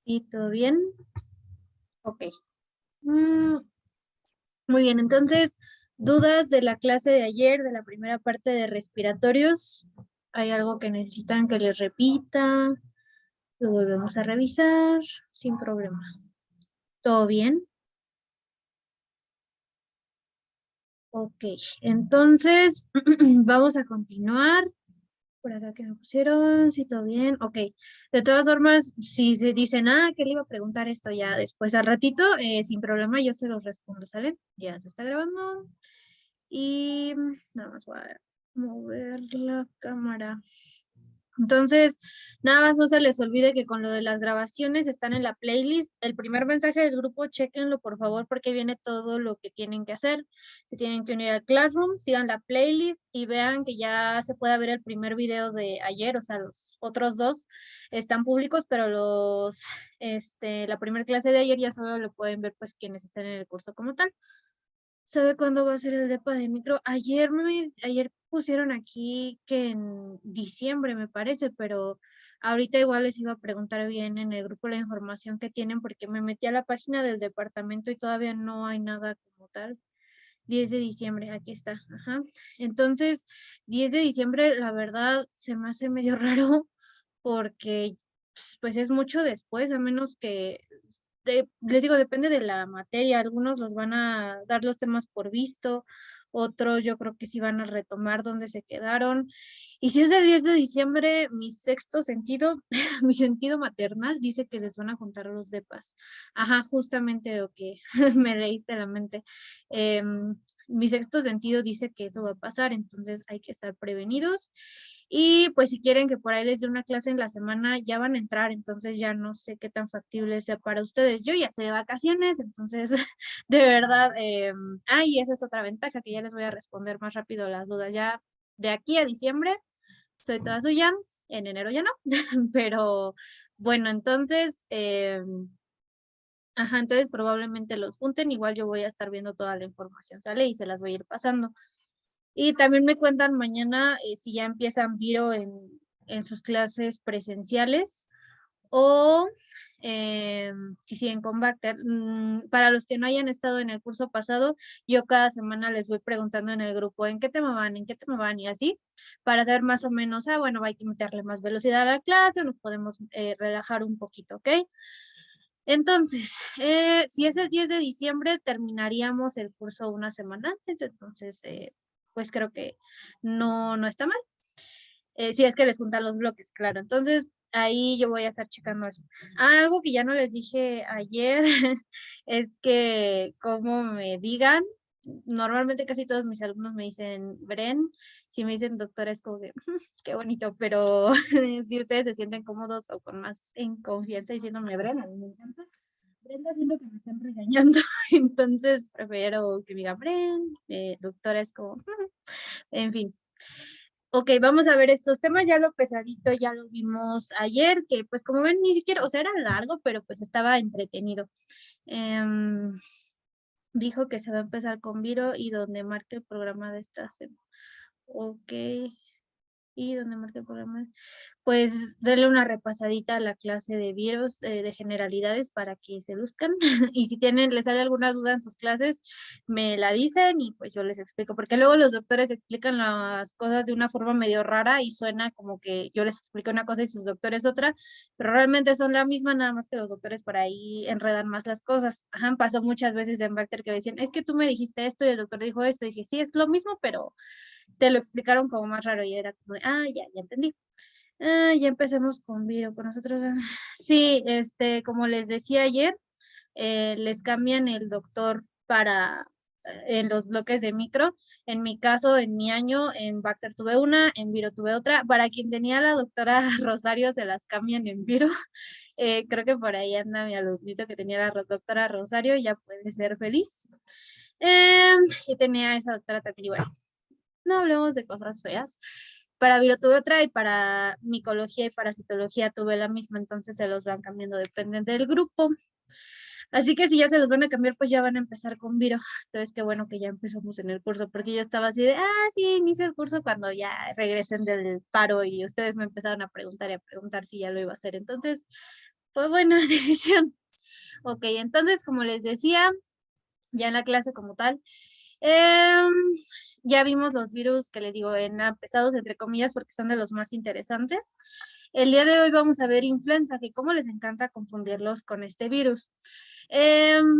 ¿Y todo bien? Ok. Mm, Muy bien, entonces, dudas de la clase de ayer, de la primera parte de respiratorios. ¿Hay algo que necesitan que les repita? Lo volvemos a revisar sin problema. ¿Todo bien? Ok, entonces vamos a continuar. Por acá que me pusieron, sí, todo bien. Ok, de todas formas, si se dicen, que le iba a preguntar esto ya después al ratito, sin problema, yo se los respondo, ¿sale? Ya se está grabando. Y nada más voy a mover la cámara. Entonces, nada más no se les olvide que con lo de las grabaciones están en la playlist. El primer mensaje del grupo, chéquenlo por favor, porque viene todo lo que tienen que hacer. Se tienen que unir al Classroom, sigan la playlist y vean que ya se puede ver el primer video de ayer, o sea, los otros dos están públicos, pero la primera clase de ayer ya solo lo pueden ver pues quienes estén en el curso como tal. ¿Sabe cuándo va a ser el depa de micro? Ayer pusieron aquí que en diciembre me parece, pero ahorita igual les iba a preguntar bien en el grupo la información que tienen porque me metí a la página del departamento y todavía no hay nada como tal. 10 de diciembre, aquí está. Ajá. Entonces, 10 de diciembre, la verdad, se me hace medio raro porque pues es mucho después, a menos que les digo, depende de la materia. Algunos los van a dar los temas por visto, otros yo creo que sí van a retomar donde se quedaron. Y si es del 10 de diciembre, mi sexto sentido, mi sentido maternal dice que les van a juntar los depas. Ajá, justamente lo que me leíste la mente. Mi sexto sentido dice que eso va a pasar, entonces hay que estar prevenidos. Y pues si quieren que por ahí les dé una clase en la semana, ya van a entrar, entonces ya no sé qué tan factible sea para ustedes. Yo ya estoy de vacaciones, entonces de verdad, y esa es otra ventaja, que ya les voy a responder más rápido las dudas. Ya de aquí a diciembre soy toda suya, en enero ya no, pero bueno, entonces, entonces probablemente los junten, igual yo voy a estar viendo toda la información, ¿sale? Y se las voy a ir pasando. Y también me cuentan mañana si ya empiezan Viro en sus clases presenciales o si siguen con Bacter. Para los que no hayan estado en el curso pasado, yo cada semana les voy preguntando en el grupo en qué tema van, en qué tema van y así, para saber más o menos, bueno, hay que meterle más velocidad a la clase, nos podemos relajar un poquito, ¿ok? Entonces, si es el 10 de diciembre, terminaríamos el curso una semana antes, entonces, pues creo que no está mal. Si es que les juntan los bloques, claro. Entonces, ahí yo voy a estar checando eso. Algo que ya no les dije ayer es que como me digan, normalmente casi todos mis alumnos me dicen Bren, si me dicen doctora es como que qué bonito, pero si ustedes se sienten cómodos o con más en confianza diciéndome Bren, a mí me encanta. Brenda siento que me están regañando, entonces prefiero que me digan Bren, doctora es como, en fin. Ok, vamos a ver estos temas, ya lo pesadito ya lo vimos ayer, que pues como ven ni siquiera, o sea, era largo, pero pues estaba entretenido. Dijo que se va a empezar con Viro y donde marque el programa de esta semana. Ok, y donde marque el programa. Pues denle una repasadita a la clase de virus de generalidades para que se luzcan y si les sale alguna duda en sus clases, me la dicen y pues yo les explico, porque luego los doctores explican las cosas de una forma medio rara y suena como que yo les explico una cosa y sus doctores otra, pero realmente son la misma, nada más que los doctores por ahí enredan más las cosas. Ajá, pasó muchas veces en Bacter que decían, es que tú me dijiste esto y el doctor dijo esto, y dije, sí, es lo mismo, pero te lo explicaron como más raro y era como de, ya entendí. Ya empecemos con Viro, con nosotros. Sí, como les decía ayer, les cambian el doctor para en los bloques de micro. En mi caso, en mi año, en Bacter tuve una, en Viro tuve otra. Para quien tenía la doctora Rosario, se las cambian en Viro. Creo que por ahí anda mi alumnito que tenía la doctora Rosario, ya puede ser feliz. Y tenía esa doctora también, y bueno, no hablemos de cosas feas. Para Viro tuve otra y para micología y parasitología tuve la misma, entonces se los van cambiando, dependen del grupo. Así que si ya se los van a cambiar, pues ya van a empezar con Viro. Entonces qué bueno que ya empezamos en el curso, porque yo estaba así de, sí, inicio el curso cuando ya regresen del paro y ustedes me empezaron a preguntar y a preguntar si ya lo iba a hacer. Entonces, pues buena decisión. Ok, entonces, como les decía, ya en la clase como tal, em, ya vimos los virus que les digo en pesados entre comillas porque son de los más interesantes. El día de hoy vamos a ver influenza, que como les encanta confundirlos con este virus.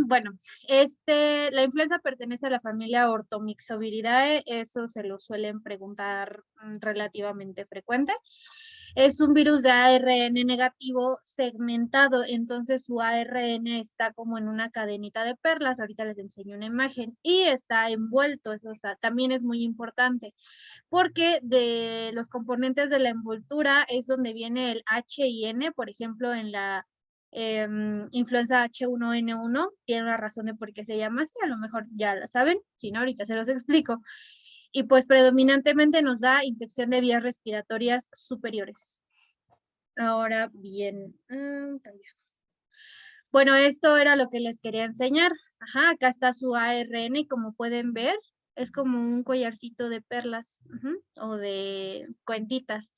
Bueno, la influenza pertenece a la familia Orthomyxoviridae, eso se lo suelen preguntar relativamente frecuente. Es un virus de ARN negativo segmentado, entonces su ARN está como en una cadenita de perlas, ahorita les enseño una imagen, y está envuelto, eso también es muy importante, porque de los componentes de la envoltura es donde viene el H y N, por ejemplo, en la influenza H1N1, tiene una razón de por qué se llama así, a lo mejor ya la saben, si no, ahorita se los explico. Y pues predominantemente nos da infección de vías respiratorias superiores. Ahora bien, bueno, esto era lo que les quería enseñar. Ajá, acá está su ARN y como pueden ver, es como un collarcito de perlas o de cuentitas.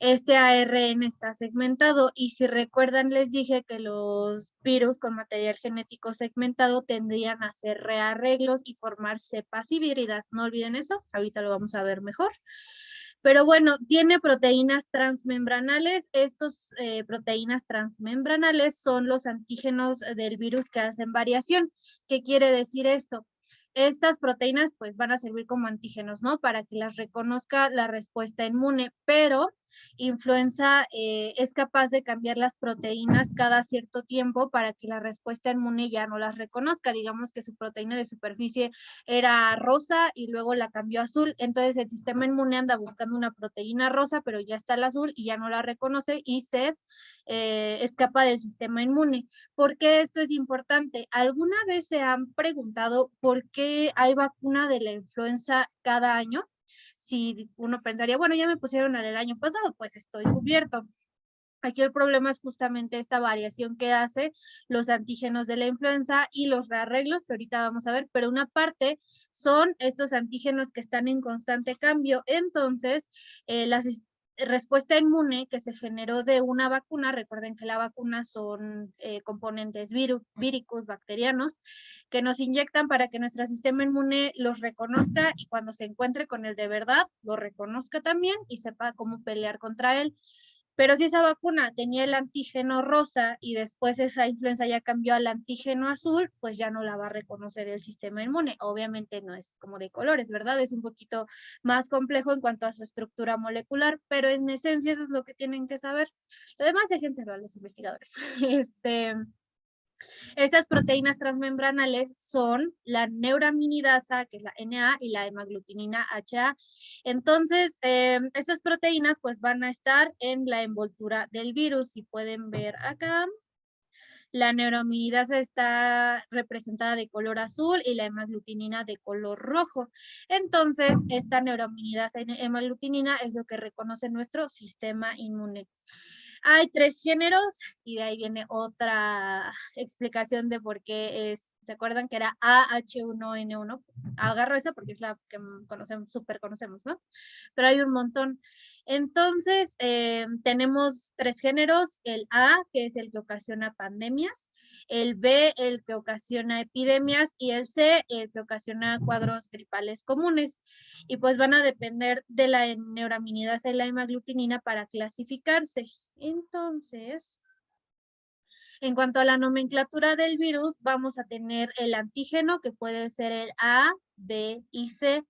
Este ARN está segmentado y si recuerdan les dije que los virus con material genético segmentado tendrían a hacer rearreglos y formar cepas híbridas. No olviden eso, ahorita lo vamos a ver mejor. Pero bueno, tiene proteínas transmembranales. Estos proteínas transmembranales son los antígenos del virus que hacen variación. ¿Qué quiere decir esto? Estas proteínas pues van a servir como antígenos, ¿no? Para que las reconozca la respuesta inmune, pero influenza es capaz de cambiar las proteínas cada cierto tiempo para que la respuesta inmune ya no las reconozca. Digamos que su proteína de superficie era rosa y luego la cambió a azul, entonces el sistema inmune anda buscando una proteína rosa, pero ya está el azul y ya no la reconoce y se escapa del sistema inmune. ¿Por qué esto es importante? ¿Alguna vez se han preguntado por qué hay vacuna de la influenza cada año? Si uno pensaría, bueno, ya me pusieron la del año pasado, pues estoy cubierto. Aquí el problema es justamente esta variación que hace los antígenos de la influenza y los rearreglos que ahorita vamos a ver, pero una parte son estos antígenos que están en constante cambio. Entonces, la respuesta inmune que se generó de una vacuna, recuerden que la vacuna son componentes víricos, bacterianos, que nos inyectan para que nuestro sistema inmune los reconozca y cuando se encuentre con el de verdad, lo reconozca también y sepa cómo pelear contra él. Pero si esa vacuna tenía el antígeno rosa y después esa influenza ya cambió al antígeno azul, pues ya no la va a reconocer el sistema inmune. Obviamente no es como de colores, ¿verdad? Es un poquito más complejo en cuanto a su estructura molecular, pero en esencia eso es lo que tienen que saber. Lo demás déjenselo a los investigadores. Estas proteínas transmembranales son la neuraminidasa, que es la NA, y la hemaglutinina HA. Entonces, estas proteínas pues van a estar en la envoltura del virus. Si pueden ver acá, la neuraminidasa está representada de color azul y la hemaglutinina de color rojo. Entonces, esta neuraminidasa y hemaglutinina es lo que reconoce nuestro sistema inmune. Hay 3 géneros y de ahí viene otra explicación de por qué es. ¿Se acuerdan que era AH1N1? Agarro esa porque es la que conocemos, súper conocemos, ¿no? Pero hay un montón. Entonces, tenemos 3 géneros, el A, que es el que ocasiona pandemias, el B, el que ocasiona epidemias, y el C, el que ocasiona cuadros gripales comunes. Y pues van a depender de la neuraminidasa y la hemaglutinina para clasificarse. Entonces, en cuanto a la nomenclatura del virus, vamos a tener el antígeno, que puede ser el A, B y C.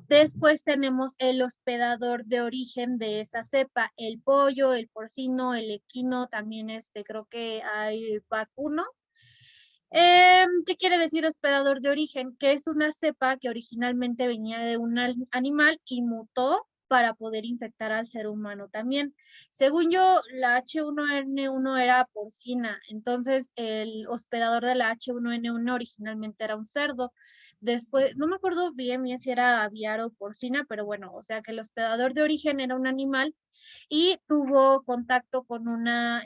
Después tenemos el hospedador de origen de esa cepa, el pollo, el porcino, el equino, también creo que hay vacuno. ¿Qué quiere decir hospedador de origen? Que es una cepa que originalmente venía de un animal y mutó para poder infectar al ser humano también. Según yo, la H1N1 era porcina, entonces el hospedador de la H1N1 originalmente era un cerdo. Después, no me acuerdo bien si era aviar o porcina, pero bueno, o sea que el hospedador de origen era un animal y tuvo contacto con una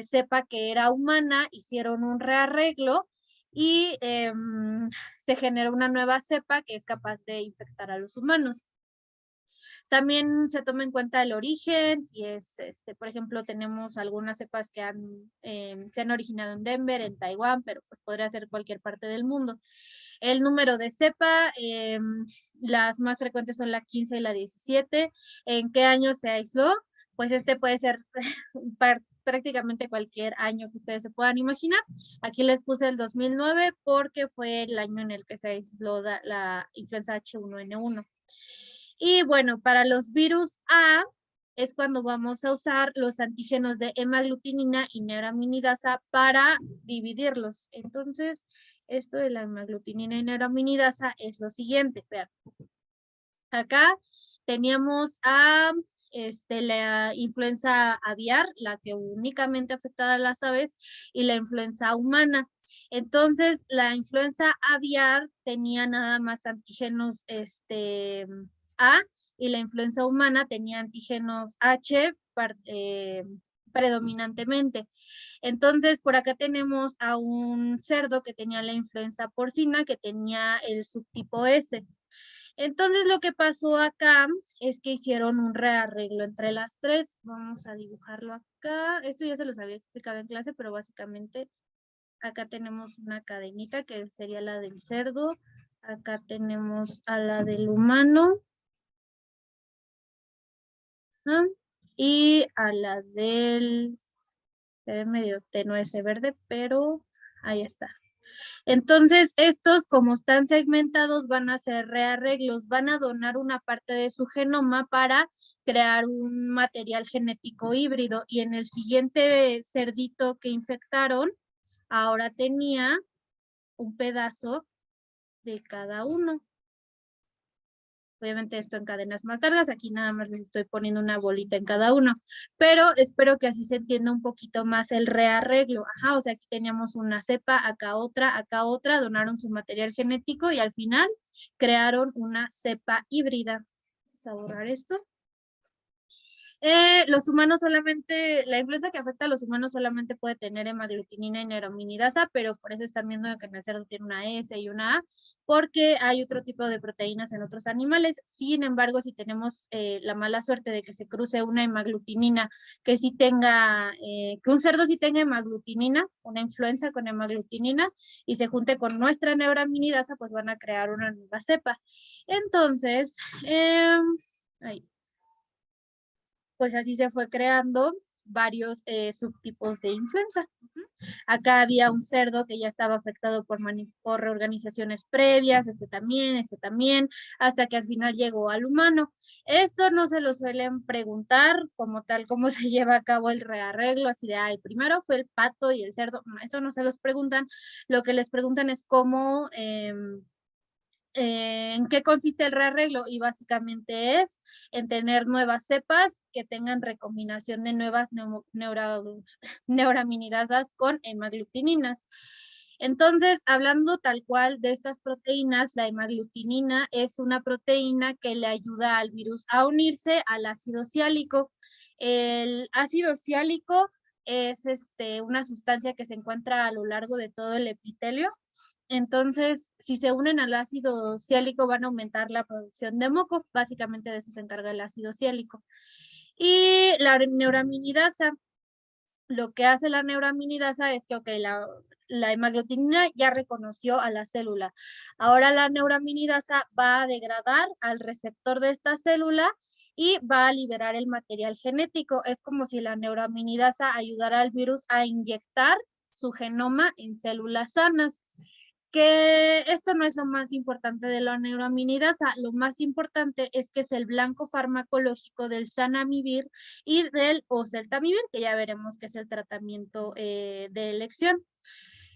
cepa que era humana, hicieron un rearreglo y se generó una nueva cepa que es capaz de infectar a los humanos. También se toma en cuenta el origen, si es, por ejemplo, tenemos algunas cepas que se han originado en Denver, en Taiwán, pero pues podría ser cualquier parte del mundo. El número de cepa, las más frecuentes son la 15 y la 17. ¿En qué año se aisló? Pues puede ser prácticamente cualquier año que ustedes se puedan imaginar. Aquí les puse el 2009 porque fue el año en el que se aisló la influenza H1N1. Y bueno, para los virus A es cuando vamos a usar los antígenos de hemaglutinina y neuraminidasa para dividirlos. Entonces, esto de la hemaglutinina y neuraminidasa es lo siguiente. Vean. Acá teníamos a la influenza aviar, la que únicamente afectaba a las aves, y la influenza humana. Entonces, la influenza aviar tenía nada más antígenos A, y la influenza humana tenía antígenos H predominantemente. Entonces, por acá tenemos a un cerdo que tenía la influenza porcina, que tenía el subtipo S. Entonces, lo que pasó acá es que hicieron un rearreglo entre las tres. Vamos a dibujarlo acá. Esto ya se los había explicado en clase, pero básicamente acá tenemos una cadenita que sería la del cerdo. Acá tenemos a la del humano. ¿Ah? Y a la del... Se ve medio tenue ese verde, pero ahí está. Entonces, estos, como están segmentados, van a hacer rearreglos, van a donar una parte de su genoma para crear un material genético híbrido. Y en el siguiente cerdito que infectaron, ahora tenía un pedazo de cada uno. Obviamente esto en cadenas más largas, aquí nada más les estoy poniendo una bolita en cada uno, pero espero que así se entienda un poquito más el rearreglo. Ajá, o sea, aquí teníamos una cepa, acá otra, donaron su material genético y al final crearon una cepa híbrida. Vamos a borrar esto. Los humanos solamente, la influenza que afecta a los humanos solamente puede tener hemaglutinina y neuraminidasa, pero por eso están viendo que en el cerdo tiene una S y una A, porque hay otro tipo de proteínas en otros animales. Sin embargo, si tenemos la mala suerte de que se cruce una hemaglutinina, que sí tenga, que un cerdo sí tenga hemaglutinina, una influenza con hemaglutinina, y se junte con nuestra neuraminidasa, pues van a crear una nueva cepa. Entonces, ahí pues así se fue creando varios subtipos de influenza. Acá había un cerdo que ya estaba afectado por reorganizaciones previas, este también, hasta que al final llegó al humano. Esto no se lo suelen preguntar como tal, cómo se lleva a cabo el rearreglo, así de, ay, primero fue el pato y el cerdo, eso no se los preguntan, lo que les preguntan es cómo... ¿en qué consiste el rearreglo? Y básicamente es en tener nuevas cepas que tengan recombinación de nuevas neuraminidasas con hemaglutininas. Entonces, hablando tal cual de estas proteínas, la hemaglutinina es una proteína que le ayuda al virus a unirse al ácido ciálico. El ácido ciálico es una sustancia que se encuentra a lo largo de todo el epitelio. Entonces, si se unen al ácido ciálico, van a aumentar la producción de moco. Básicamente de eso se encarga el ácido ciálico. Y la neuraminidasa, lo que hace la neuraminidasa es que, ok, la hemaglutinina ya reconoció a la célula. Ahora la neuraminidasa va a degradar al receptor de esta célula y va a liberar el material genético. Es como si la neuraminidasa ayudara al virus a inyectar su genoma en células sanas. Que esto no es lo más importante de la neuraminidasa, lo más importante es que es el blanco farmacológico del zanamivir y del oseltamivir, que ya veremos que es el tratamiento de elección.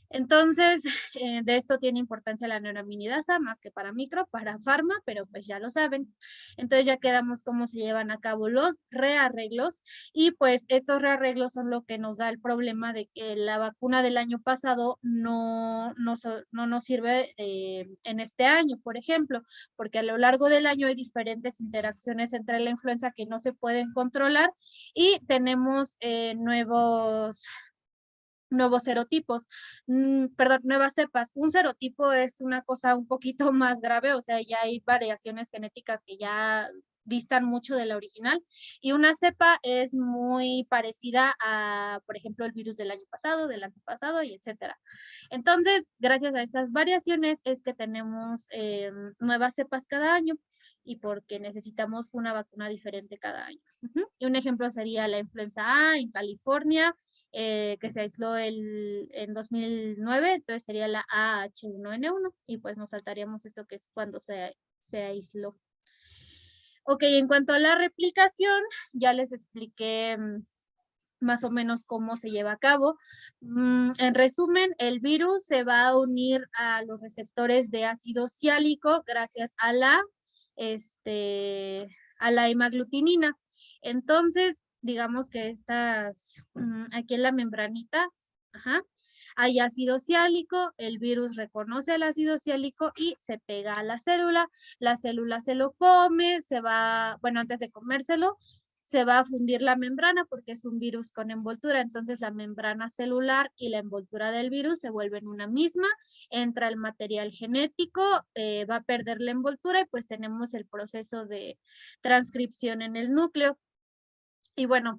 Entonces, de esto tiene importancia la neuraminidasa, más que para micro, para farma, pero pues ya lo saben. Entonces ya quedamos cómo se llevan a cabo los rearreglos y pues estos rearreglos son lo que nos da el problema de que la vacuna del año pasado no nos sirve en este año, por ejemplo, porque a lo largo del año hay diferentes interacciones entre la influenza que no se pueden controlar y tenemos nuevos serotipos, perdón, nuevas cepas. Un serotipo es una cosa un poquito más grave, o sea, ya hay variaciones genéticas que ya distan mucho de la original, y una cepa es muy parecida a, por ejemplo, el virus del año pasado, del antepasado, y etcétera. Entonces, gracias a estas variaciones es que tenemos nuevas cepas cada año y porque necesitamos una vacuna diferente cada año. Y un ejemplo sería la influenza A en California, que se aisló en 2009, entonces sería la AH1N1, y pues nos saltaríamos esto que es cuando se aisló. Ok, en cuanto a la replicación, ya les expliqué más o menos cómo se lleva a cabo. En resumen, el virus se va a unir a los receptores de ácido ciálico gracias a la hemaglutinina. Entonces, digamos que aquí en la membranita, hay ácido ciálico, el virus reconoce el ácido ciálico y se pega a la célula se lo come, bueno, antes de comérselo, se va a fundir la membrana porque es un virus con envoltura, entonces la membrana celular y la envoltura del virus se vuelven una misma, entra el material genético, va a perder la envoltura y pues tenemos el proceso de transcripción en el núcleo. Y bueno,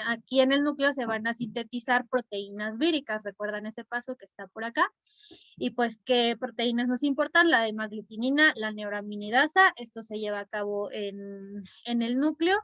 aquí en el núcleo se van a sintetizar proteínas víricas, recuerdan ese paso que está por acá. Y pues, ¿qué proteínas nos importan? La hemaglutinina, la neuraminidasa, esto se lleva a cabo en el núcleo.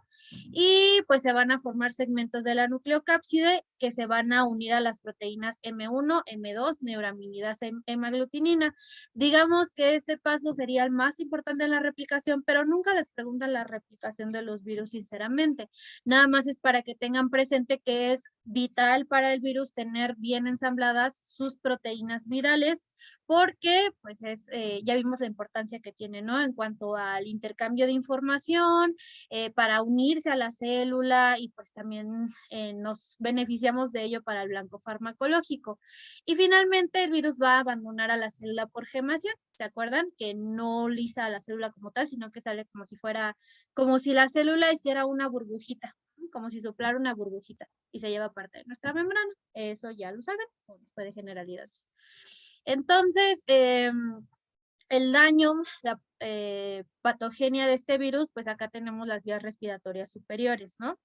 Y pues se van a formar segmentos de la nucleocápside que se van a unir a las proteínas M1, M2, neuraminidasa, hemaglutinina. Digamos que este paso sería el más importante en la replicación, pero nunca les preguntan la replicación de los virus, sinceramente. Nada más es para que tengan presente que es vital para el virus tener bien ensambladas sus proteínas virales, porque pues ya vimos la importancia que tiene, ¿no? En cuanto al intercambio de información, para unirse a la célula y pues también nos beneficiamos de ello para el blanco farmacológico. Y finalmente el virus va a abandonar a la célula por gemación. ¿Se acuerdan? Que no lisa a la célula como tal, sino que sale como si la célula hiciera una burbujita, como si soplara una burbujita y se lleva parte de nuestra membrana. Eso ya lo saben, o puede generalidades. Entonces, el daño, la patogenia de este virus, pues acá tenemos las vías respiratorias superiores, ¿no?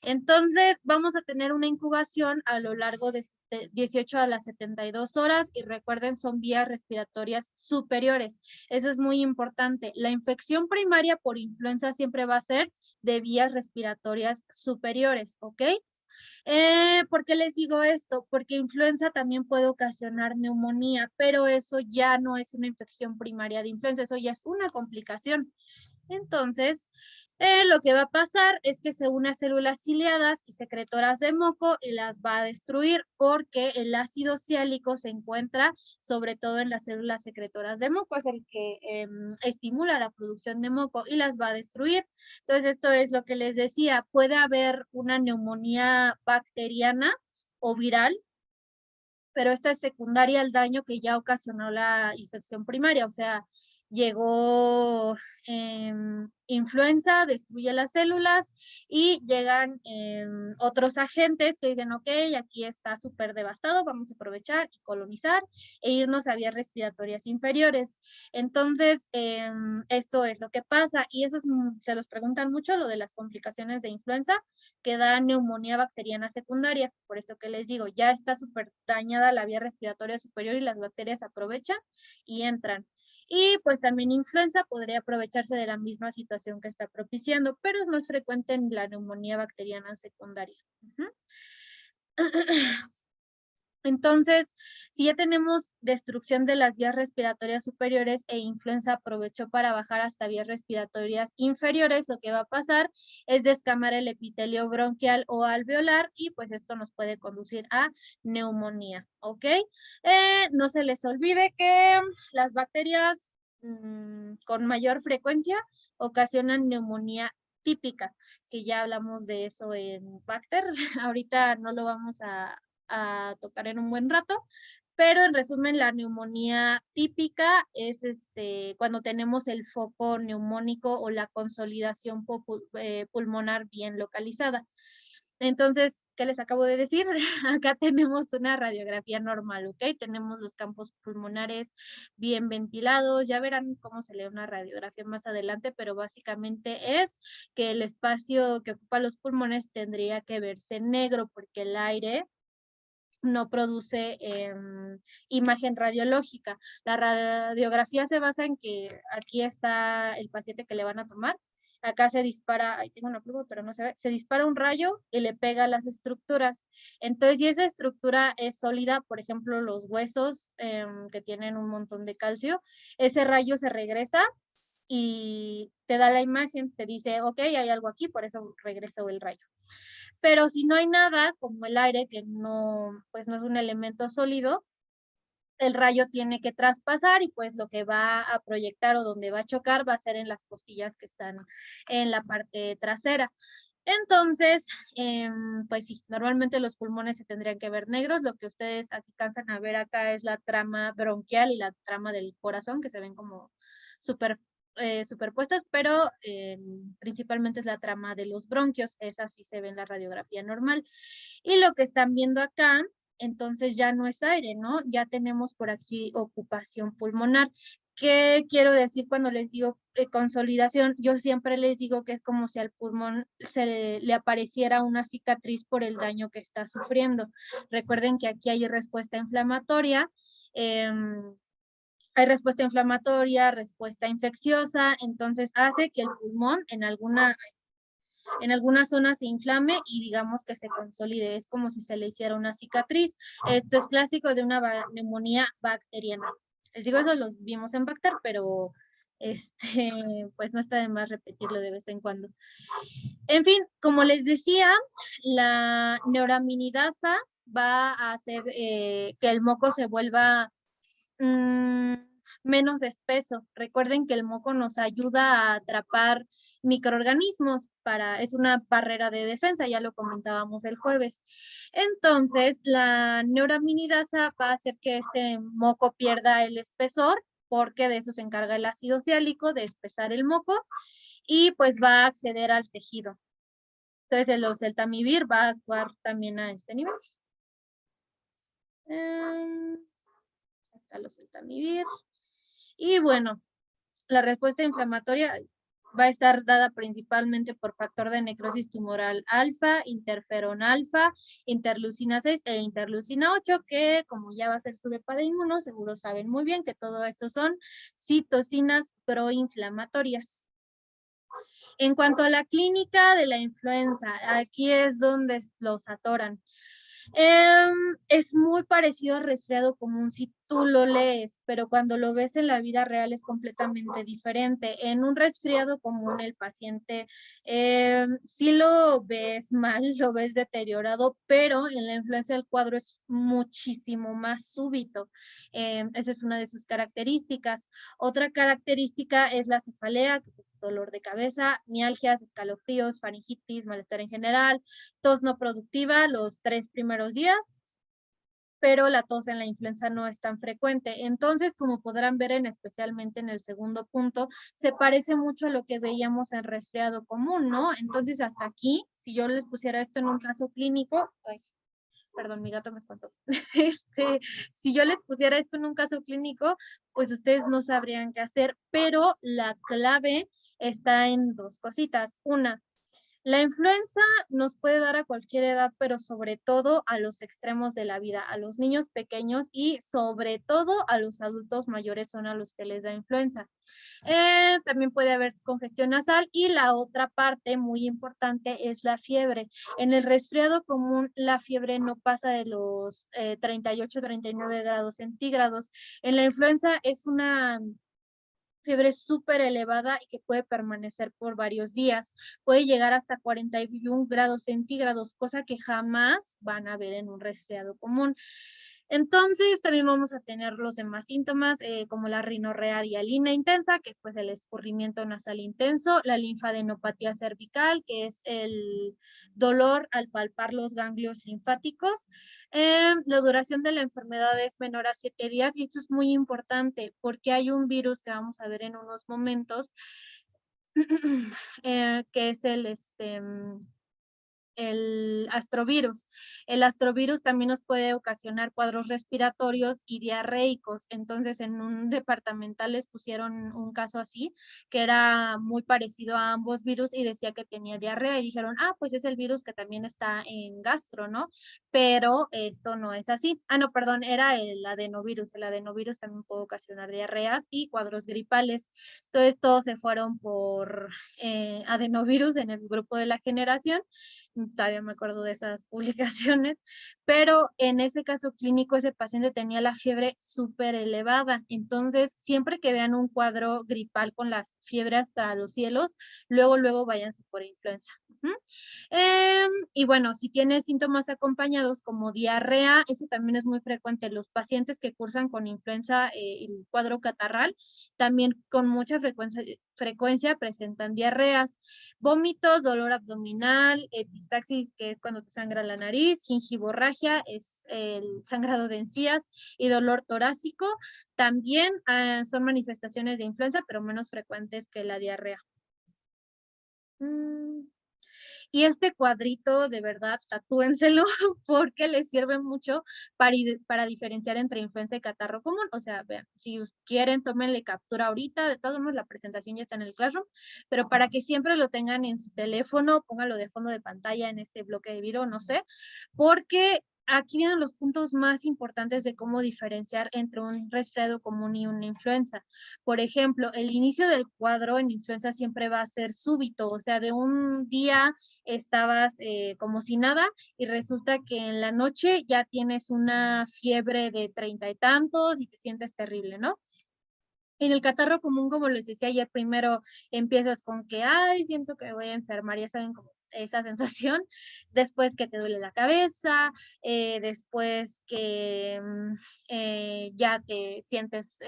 Entonces, vamos a tener una incubación a lo largo de 18 a las 72 horas y recuerden, son vías respiratorias superiores. Eso es muy importante. La infección primaria por influenza siempre va a ser de vías respiratorias superiores, ¿ok? ¿Por qué les digo esto? Porque influenza también puede ocasionar neumonía, pero eso ya no es una infección primaria de influenza, eso ya es una complicación. Entonces, lo que va a pasar es que se unen células ciliadas y secretoras de moco y las va a destruir porque el ácido ciálico se encuentra sobre todo en las células secretoras de moco, es el que estimula la producción de moco y las va a destruir. Entonces, esto es lo que les decía, puede haber una neumonía bacteriana o viral, pero esta es secundaria al daño que ya ocasionó la infección primaria, o sea, llegó influenza, destruye las células y llegan otros agentes que dicen, ok, aquí está súper devastado, vamos a aprovechar y colonizar e irnos a vías respiratorias inferiores. Entonces, esto es lo que pasa y eso se los preguntan mucho, lo de las complicaciones de influenza que da neumonía bacteriana secundaria. Por esto que les digo, ya está súper dañada la vía respiratoria superior y las bacterias aprovechan y entran. Y pues también influenza podría aprovecharse de la misma situación que está propiciando, pero es más frecuente en la neumonía bacteriana secundaria. Entonces, si ya tenemos destrucción de las vías respiratorias superiores e influenza aprovechó para bajar hasta vías respiratorias inferiores, lo que va a pasar es descamar el epitelio bronquial o alveolar y pues esto nos puede conducir a neumonía, ¿ok? No se les olvide que las bacterias con mayor frecuencia ocasionan neumonía típica, que ya hablamos de eso en Bacter. Ahorita no lo vamos a tocar en un buen rato, pero en resumen la neumonía típica es cuando tenemos el foco neumónico o la consolidación pulmonar bien localizada. Entonces, ¿qué les acabo de decir? Acá tenemos una radiografía normal, ¿ok? Tenemos los campos pulmonares bien ventilados, ya verán cómo se lee una radiografía más adelante, pero básicamente es que el espacio que ocupa los pulmones tendría que verse negro porque el aire no produce imagen radiológica. La radiografía se basa en que aquí está el paciente que le van a tomar. Acá se dispara, ahí tengo una pluma, pero no se ve, se dispara un rayo y le pega a las estructuras. Entonces, si esa estructura es sólida, por ejemplo, los huesos que tienen un montón de calcio, ese rayo se regresa y te da la imagen, te dice, ok, hay algo aquí, por eso regresó el rayo. Pero si no hay nada, como el aire, que no, pues no es un elemento sólido, el rayo tiene que traspasar y pues lo que va a proyectar o donde va a chocar va a ser en las costillas que están en la parte trasera. Entonces, pues sí, normalmente los pulmones se tendrían que ver negros. Lo que ustedes aquí alcanzan a ver acá es la trama bronquial y la trama del corazón, que se ven como súper superpuestas, pero principalmente es la trama de los bronquios. Esa sí se ve en la radiografía normal. Y lo que están viendo acá, entonces ya no es aire, ¿no? Ya tenemos por aquí ocupación pulmonar. ¿Qué quiero decir cuando les digo consolidación? Yo siempre les digo que es como si al pulmón le apareciera una cicatriz por el daño que está sufriendo. Recuerden que aquí hay respuesta inflamatoria, hay respuesta inflamatoria, respuesta infecciosa, entonces hace que el pulmón en alguna zona se inflame y digamos que se consolide. Es como si se le hiciera una cicatriz. Esto es clásico de una neumonía bacteriana. Les digo, eso los vimos en Bacter, pero pues no está de más repetirlo de vez en cuando. En fin, como les decía, la neuraminidasa va a hacer que el moco se vuelva menos espeso. Recuerden que el moco nos ayuda a atrapar microorganismos es una barrera de defensa, ya lo comentábamos el jueves. Entonces, la neuraminidasa va a hacer que este moco pierda el espesor, porque de eso se encarga el ácido ciálico, de espesar el moco, y pues va a acceder al tejido. Entonces, el oseltamivir va a actuar también a este nivel. Está el oseltamivir. Y bueno, la respuesta inflamatoria va a estar dada principalmente por factor de necrosis tumoral alfa, interferón alfa, interleucina 6 e interleucina 8, que como ya va a ser su bepa de inmuno, seguro saben muy bien que todo esto son citocinas proinflamatorias. En cuanto a la clínica de la influenza, aquí es donde los atoran. Es muy parecido al resfriado común si tú lo lees, pero cuando lo ves en la vida real es completamente diferente. En un resfriado común el paciente sí lo ves mal, lo ves deteriorado, pero en la influenza el cuadro es muchísimo más súbito. Esa es una de sus características. Otra característica es la cefalea, que es dolor de cabeza, mialgias, escalofríos, faringitis, malestar en general, tos no productiva los 3 primeros días, pero la tos en la influenza no es tan frecuente. Entonces, como podrán ver especialmente en el segundo punto, se parece mucho a lo que veíamos en resfriado común, ¿no? Entonces, hasta aquí, si yo les pusiera esto en un caso clínico, perdón, mi gato me espantó. Si yo les pusiera esto en un caso clínico, pues ustedes no sabrían qué hacer, pero la clave está en dos cositas. Una, la influenza nos puede dar a cualquier edad, pero sobre todo a los extremos de la vida, a los niños pequeños y sobre todo a los adultos mayores son a los que les da influenza. También puede haber congestión nasal y la otra parte muy importante es la fiebre. En el resfriado común la fiebre no pasa de los 38-39 grados centígrados. En la influenza es una fiebre súper elevada y que puede permanecer por varios días. Puede llegar hasta 41 grados centígrados, cosa que jamás van a ver en un resfriado común. Entonces, también vamos a tener los demás síntomas, como la rinorrea hialina intensa, que es pues el escurrimiento nasal intenso, la linfadenopatía cervical, que es el dolor al palpar los ganglios linfáticos. La duración de la enfermedad es menor a 7 días y esto es muy importante porque hay un virus que vamos a ver en unos momentos, que es el astrovirus. El astrovirus también nos puede ocasionar cuadros respiratorios y diarreicos. Entonces, en un departamental les pusieron un caso así, que era muy parecido a ambos virus y decía que tenía diarrea y dijeron, ah, pues es el virus que también está en gastro, ¿no? Pero esto no es así. Ah, no, perdón, era el adenovirus. El adenovirus también puede ocasionar diarreas y cuadros gripales. Entonces, todos se fueron por adenovirus en el grupo de la generación. Todavía me acuerdo de esas publicaciones, pero en ese caso clínico ese paciente tenía la fiebre súper elevada. Entonces, siempre que vean un cuadro gripal con la fiebre hasta los cielos, luego váyanse por influenza. Y bueno, si tiene síntomas acompañados como diarrea, eso también es muy frecuente. Los pacientes que cursan con influenza, el cuadro catarral, también con mucha frecuencia presentan diarreas, vómitos, dolor abdominal, epistaxis, que es cuando te sangra la nariz, gingivorragia, es el sangrado de encías, y dolor torácico. También son manifestaciones de influenza, pero menos frecuentes que la diarrea. Y este cuadrito, de verdad, tatúenselo porque les sirve mucho para diferenciar entre influenza y catarro común. O sea, vean, si quieren, tómenle captura ahorita. De todos modos, la presentación ya está en el Classroom, pero para que siempre lo tengan en su teléfono, póngalo de fondo de pantalla en este bloque de video, no sé, porque aquí vienen los puntos más importantes de cómo diferenciar entre un resfriado común y una influenza. Por ejemplo, el inicio del cuadro en influenza siempre va a ser súbito, o sea, de un día estabas como si nada y resulta que en la noche ya tienes una fiebre de 30 y tantos y te sientes terrible, ¿no? En el catarro común, como les decía ayer, primero empiezas con que, ay, siento que voy a enfermar, ya saben cómo esa sensación, después que te duele la cabeza, después que ya te sientes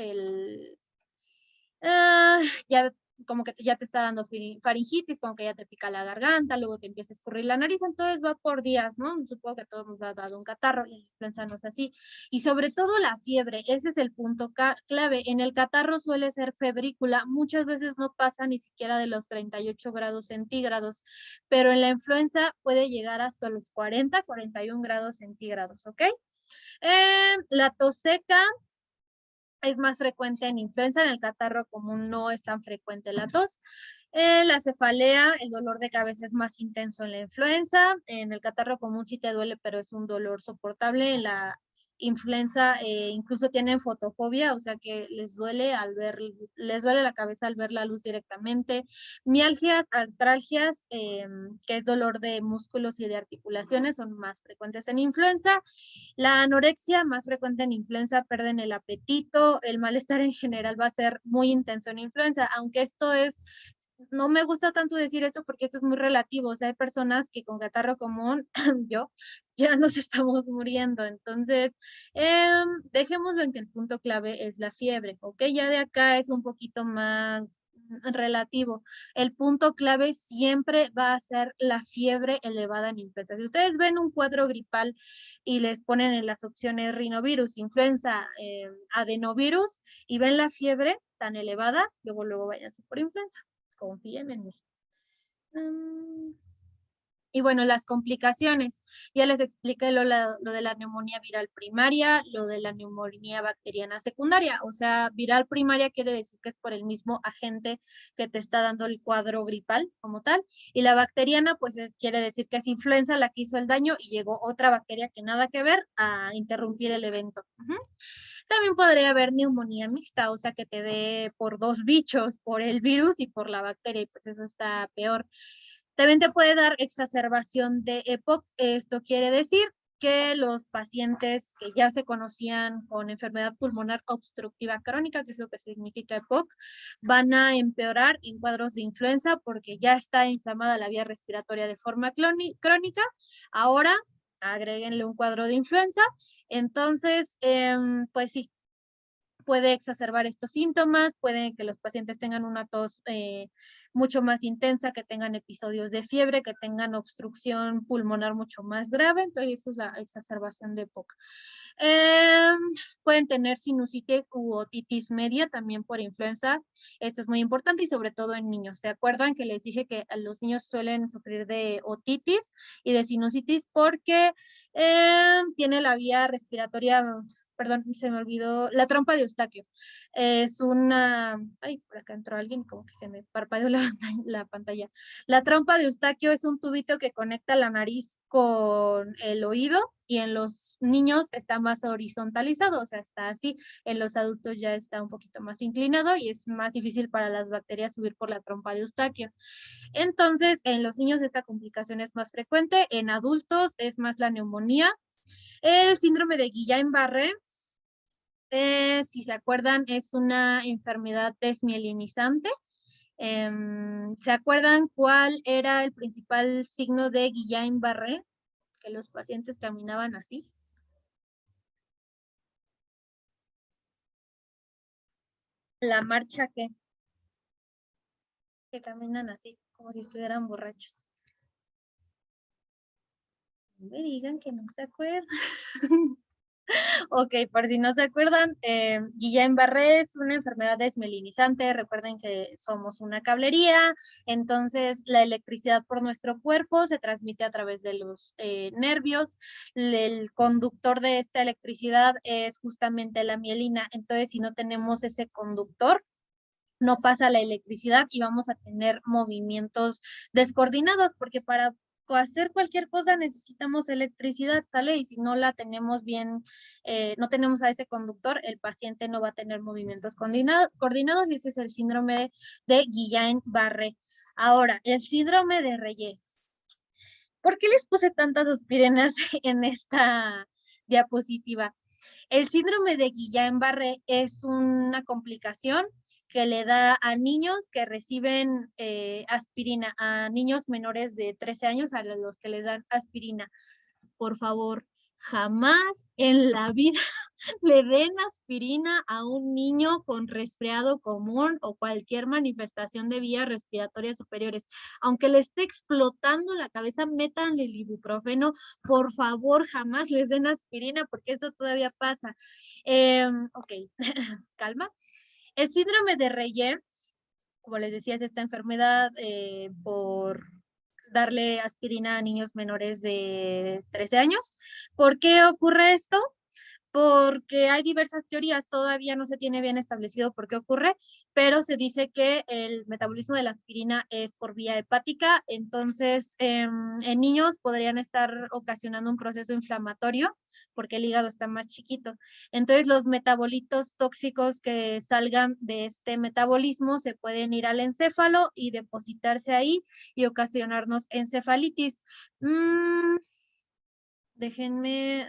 ya como que ya te está dando faringitis, como que ya te pica la garganta, luego te empieza a escurrir la nariz, entonces va por días, ¿no? Supongo que a todos nos ha dado un catarro y la influenza no es así. Y sobre todo la fiebre, ese es el punto clave. En el catarro suele ser febrícula, muchas veces no pasa ni siquiera de los 38 grados centígrados, pero en la influenza puede llegar hasta los 40, 41 grados centígrados, ¿ok? La tos seca es más frecuente en influenza, en el catarro común no es tan frecuente la tos. La cefalea, el dolor de cabeza es más intenso en la influenza, en el catarro común sí te duele, pero es un dolor soportable. En la influenza incluso tienen fotofobia, o sea que les duele la cabeza al ver la luz directamente. Mialgias, artralgias, que es dolor de músculos y de articulaciones, son más frecuentes en influenza. La anorexia, más frecuente en influenza, pierden el apetito, el malestar en general va a ser muy intenso en influenza, aunque esto es, no me gusta tanto decir esto porque esto es muy relativo, o sea, hay personas que con catarro común, yo, ya nos estamos muriendo, entonces, dejémoslo en que el punto clave es la fiebre, ¿ok? Ya de acá es un poquito más relativo. El punto clave siempre va a ser la fiebre elevada en influenza. Si ustedes ven un cuadro gripal y les ponen en las opciones rinovirus, influenza, adenovirus y ven la fiebre tan elevada, luego váyanse por influenza. Confíen en mí. Y bueno, las complicaciones. Ya les expliqué lo de la neumonía viral primaria, lo de la neumonía bacteriana secundaria. O sea, viral primaria quiere decir que es por el mismo agente que te está dando el cuadro gripal como tal. Y la bacteriana, pues quiere decir que es influenza la que hizo el daño y llegó otra bacteria que nada que ver a interrumpir el evento. También podría haber neumonía mixta, o sea, que te dé por dos bichos, por el virus y por la bacteria, y pues eso está peor. También te puede dar exacerbación de EPOC. Esto quiere decir que los pacientes que ya se conocían con enfermedad pulmonar obstructiva crónica, que es lo que significa EPOC, van a empeorar en cuadros de influenza porque ya está inflamada la vía respiratoria de forma crónica. Ahora, agréguenle un cuadro de influenza. Entonces, pues sí, puede exacerbar estos síntomas, puede que los pacientes tengan una tos mucho más intensa, que tengan episodios de fiebre, que tengan obstrucción pulmonar mucho más grave, entonces esa es la exacerbación de EPOC. Pueden tener sinusitis u otitis media también por influenza, esto es muy importante y sobre todo en niños. ¿Se acuerdan que les dije que los niños suelen sufrir de otitis y de sinusitis porque tiene la vía respiratoria, perdón, se me olvidó, la trompa de Eustaquio. Es una, ay, por acá entró alguien, como que se me parpadeó la pantalla. La trompa de Eustaquio es un tubito que conecta la nariz con el oído y en los niños está más horizontalizado, o sea, está así. En los adultos ya está un poquito más inclinado y es más difícil para las bacterias subir por la trompa de Eustaquio. Entonces, en los niños esta complicación es más frecuente, en adultos es más la neumonía. El síndrome de Guillain-Barré, si se acuerdan, es una enfermedad desmielinizante. ¿Se acuerdan cuál era el principal signo de Guillain-Barré? Que los pacientes caminaban así. La marcha que caminan así, como si estuvieran borrachos. No me digan que no se acuerdan. Ok, por si no se acuerdan, Guillain-Barré es una enfermedad desmielinizante. Recuerden que somos una cablería, entonces la electricidad por nuestro cuerpo se transmite a través de los nervios. El conductor de esta electricidad es justamente la mielina. Entonces, si no tenemos ese conductor, no pasa la electricidad y vamos a tener movimientos descoordinados, porque para hacer cualquier cosa necesitamos electricidad, ¿sale? Y si no la tenemos bien, no tenemos a ese conductor, el paciente no va a tener movimientos coordinados y ese es el síndrome de Guillain-Barré. Ahora, el síndrome de Reye. ¿Por qué les puse tantas aspirinas en esta diapositiva? El síndrome de Guillain-Barré es una complicación que le da a niños que reciben aspirina, a niños menores de 13 años a los que les dan aspirina. Por favor, jamás en la vida le den aspirina a un niño con resfriado común o cualquier manifestación de vías respiratorias superiores. Aunque le esté explotando la cabeza, métanle el ibuprofeno. Por favor, jamás les den aspirina porque esto todavía pasa. Ok, calma. El síndrome de Reye, como les decía, es esta enfermedad por darle aspirina a niños menores de 13 años. ¿Por qué ocurre esto? Porque hay diversas teorías, todavía no se tiene bien establecido por qué ocurre, pero se dice que el metabolismo de la aspirina es por vía hepática, entonces en niños podrían estar ocasionando un proceso inflamatorio porque el hígado está más chiquito. Entonces los metabolitos tóxicos que salgan de este metabolismo se pueden ir al encéfalo y depositarse ahí y ocasionarnos encefalitis. Déjenme.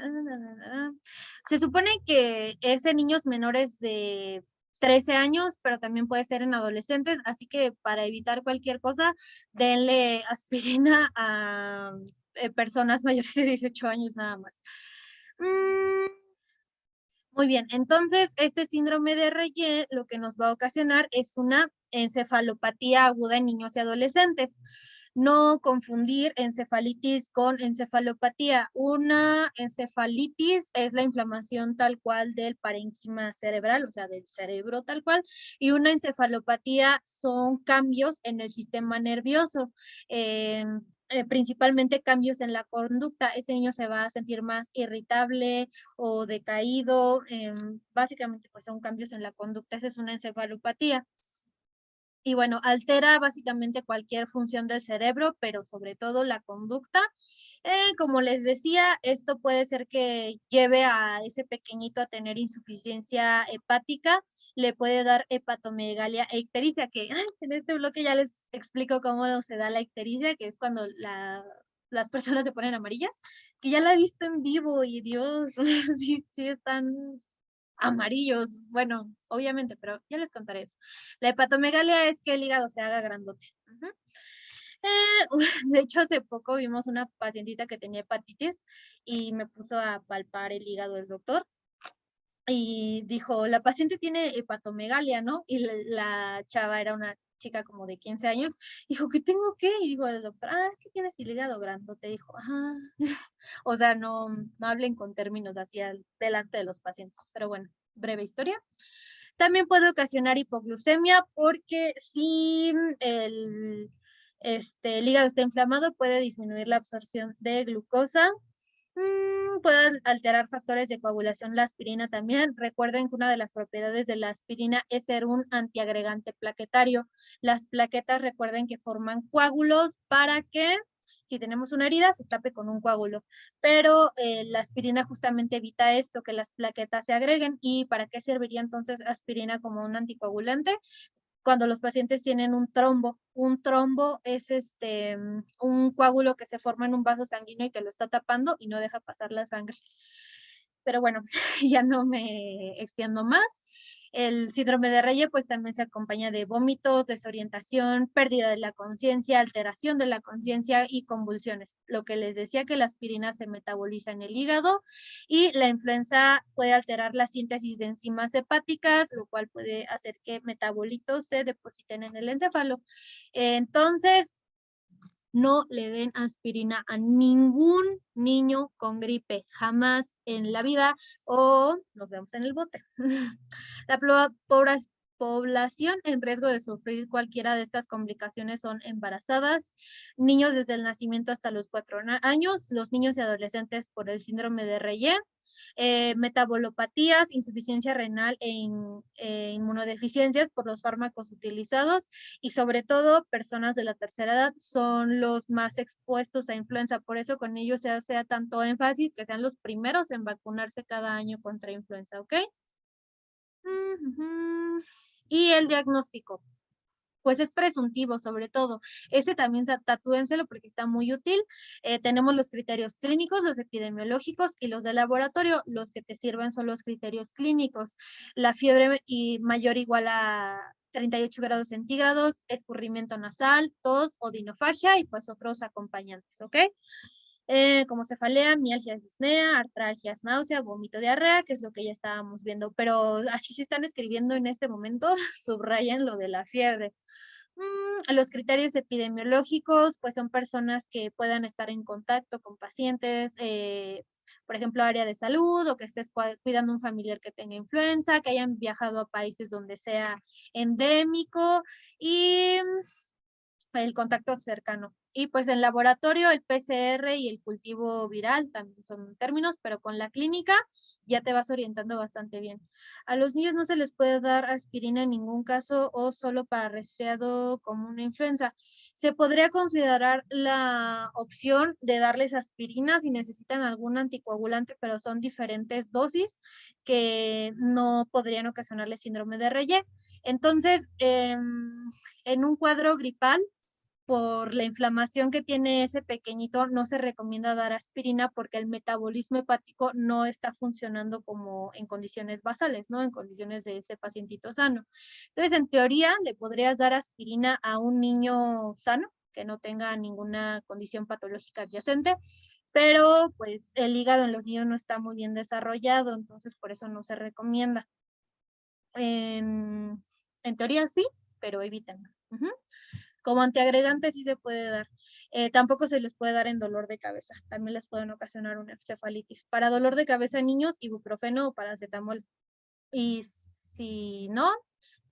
Se supone que es en niños menores de 13 años, pero también puede ser en adolescentes, así que para evitar cualquier cosa, denle aspirina a personas mayores de 18 años nada más. Muy bien, entonces este síndrome de Reye lo que nos va a ocasionar es una encefalopatía aguda en niños y adolescentes. No confundir encefalitis con encefalopatía. Una encefalitis es la inflamación tal cual del parénquima cerebral, o sea, del cerebro tal cual, y una encefalopatía son cambios en el sistema nervioso. Principalmente cambios en la conducta. Ese niño se va a sentir más irritable o decaído. Básicamente, pues son cambios en la conducta. Esa es una encefalopatía. Y bueno, altera básicamente cualquier función del cerebro, pero sobre todo la conducta. Como les decía, esto puede ser que lleve a ese pequeñito a tener insuficiencia hepática, le puede dar hepatomegalia e ictericia, que en este bloque ya les explico cómo se da la ictericia, que es cuando las personas se ponen amarillas, que ya la he visto en vivo y Dios, sí están amarillos, bueno, obviamente, pero ya les contaré eso. La hepatomegalia es que el hígado se haga grandote. De hecho, hace poco vimos una pacientita que tenía hepatitis y me puso a palpar el hígado del doctor. y dijo, la paciente tiene hepatomegalia, ¿no? Y la chava era una chica como de 15 años, dijo, ¿qué tengo qué? Y dijo el doctor, es que tienes el hígado grandote, dijo, ajá. O sea, no hablen con términos así delante de los pacientes, pero bueno, breve historia. También puede ocasionar hipoglucemia porque si el hígado está inflamado puede disminuir la absorción de glucosa. Puede alterar factores de coagulación la aspirina también. Recuerden que una de las propiedades de la aspirina es ser un antiagregante plaquetario. Las plaquetas, recuerden que forman coágulos para que si tenemos una herida se tape con un coágulo. Pero la aspirina justamente evita esto, que las plaquetas se agreguen. ¿Y para qué serviría entonces aspirina como un anticoagulante? Cuando los pacientes tienen un trombo. Un trombo es un coágulo que se forma en un vaso sanguíneo y que lo está tapando y no deja pasar la sangre. Pero bueno, ya no me extiendo más. El síndrome de Reye pues también se acompaña de vómitos, desorientación, pérdida de la conciencia, alteración de la conciencia y convulsiones. Lo que les decía, que la aspirina se metaboliza en el hígado y la influenza puede alterar la síntesis de enzimas hepáticas, lo cual puede hacer que metabolitos se depositen en el encéfalo. Entonces, no le den aspirina a ningún niño con gripe, jamás en la vida, o nos vemos en el bote. La población en riesgo de sufrir cualquiera de estas complicaciones son embarazadas, niños desde el nacimiento hasta los 4 años, los niños y adolescentes por el síndrome de Reye, metabolopatías, insuficiencia renal inmunodeficiencias por los fármacos utilizados, y sobre todo personas de la tercera edad son los más expuestos a influenza. Por eso con ellos se hace tanto énfasis que sean los primeros en vacunarse cada año contra influenza, ¿ok? Y el diagnóstico, pues es presuntivo sobre todo. Ese también tatúenselo porque está muy útil. Tenemos los criterios clínicos, los epidemiológicos y los de laboratorio. Los que te sirven son los criterios clínicos. La fiebre mayor o igual a 38 grados centígrados, escurrimiento nasal, tos, odinofagia y pues otros acompañantes, ¿ok? Como cefalea, mialgias, disnea, artralgias, náusea, vómito, diarrea, que es lo que ya estábamos viendo, pero así se están escribiendo en este momento, subrayan lo de la fiebre. Los criterios epidemiológicos, pues son personas que puedan estar en contacto con pacientes, por ejemplo, área de salud, o que estés cuidando a un familiar que tenga influenza, que hayan viajado a países donde sea endémico, y el contacto cercano. Y pues en laboratorio el PCR y el cultivo viral también son términos, pero con la clínica ya te vas orientando bastante bien. A los niños no se les puede dar aspirina en ningún caso o solo para resfriado como una influenza. Se podría considerar la opción de darles aspirina si necesitan algún anticoagulante, pero son diferentes dosis que no podrían ocasionarles síndrome de Reye. Entonces, en un cuadro gripal, por la inflamación que tiene ese pequeñito, no se recomienda dar aspirina porque el metabolismo hepático no está funcionando como en condiciones basales, ¿no? En condiciones de ese pacientito sano. Entonces, en teoría, le podrías dar aspirina a un niño sano, que no tenga ninguna condición patológica adyacente, pero pues el hígado en los niños no está muy bien desarrollado, entonces por eso no se recomienda. En teoría sí, pero evítenlo. Como antiagregante sí se puede dar. Tampoco se les puede dar en dolor de cabeza. También les pueden ocasionar una encefalitis. Para dolor de cabeza en niños, ibuprofeno o paracetamol. Y si no,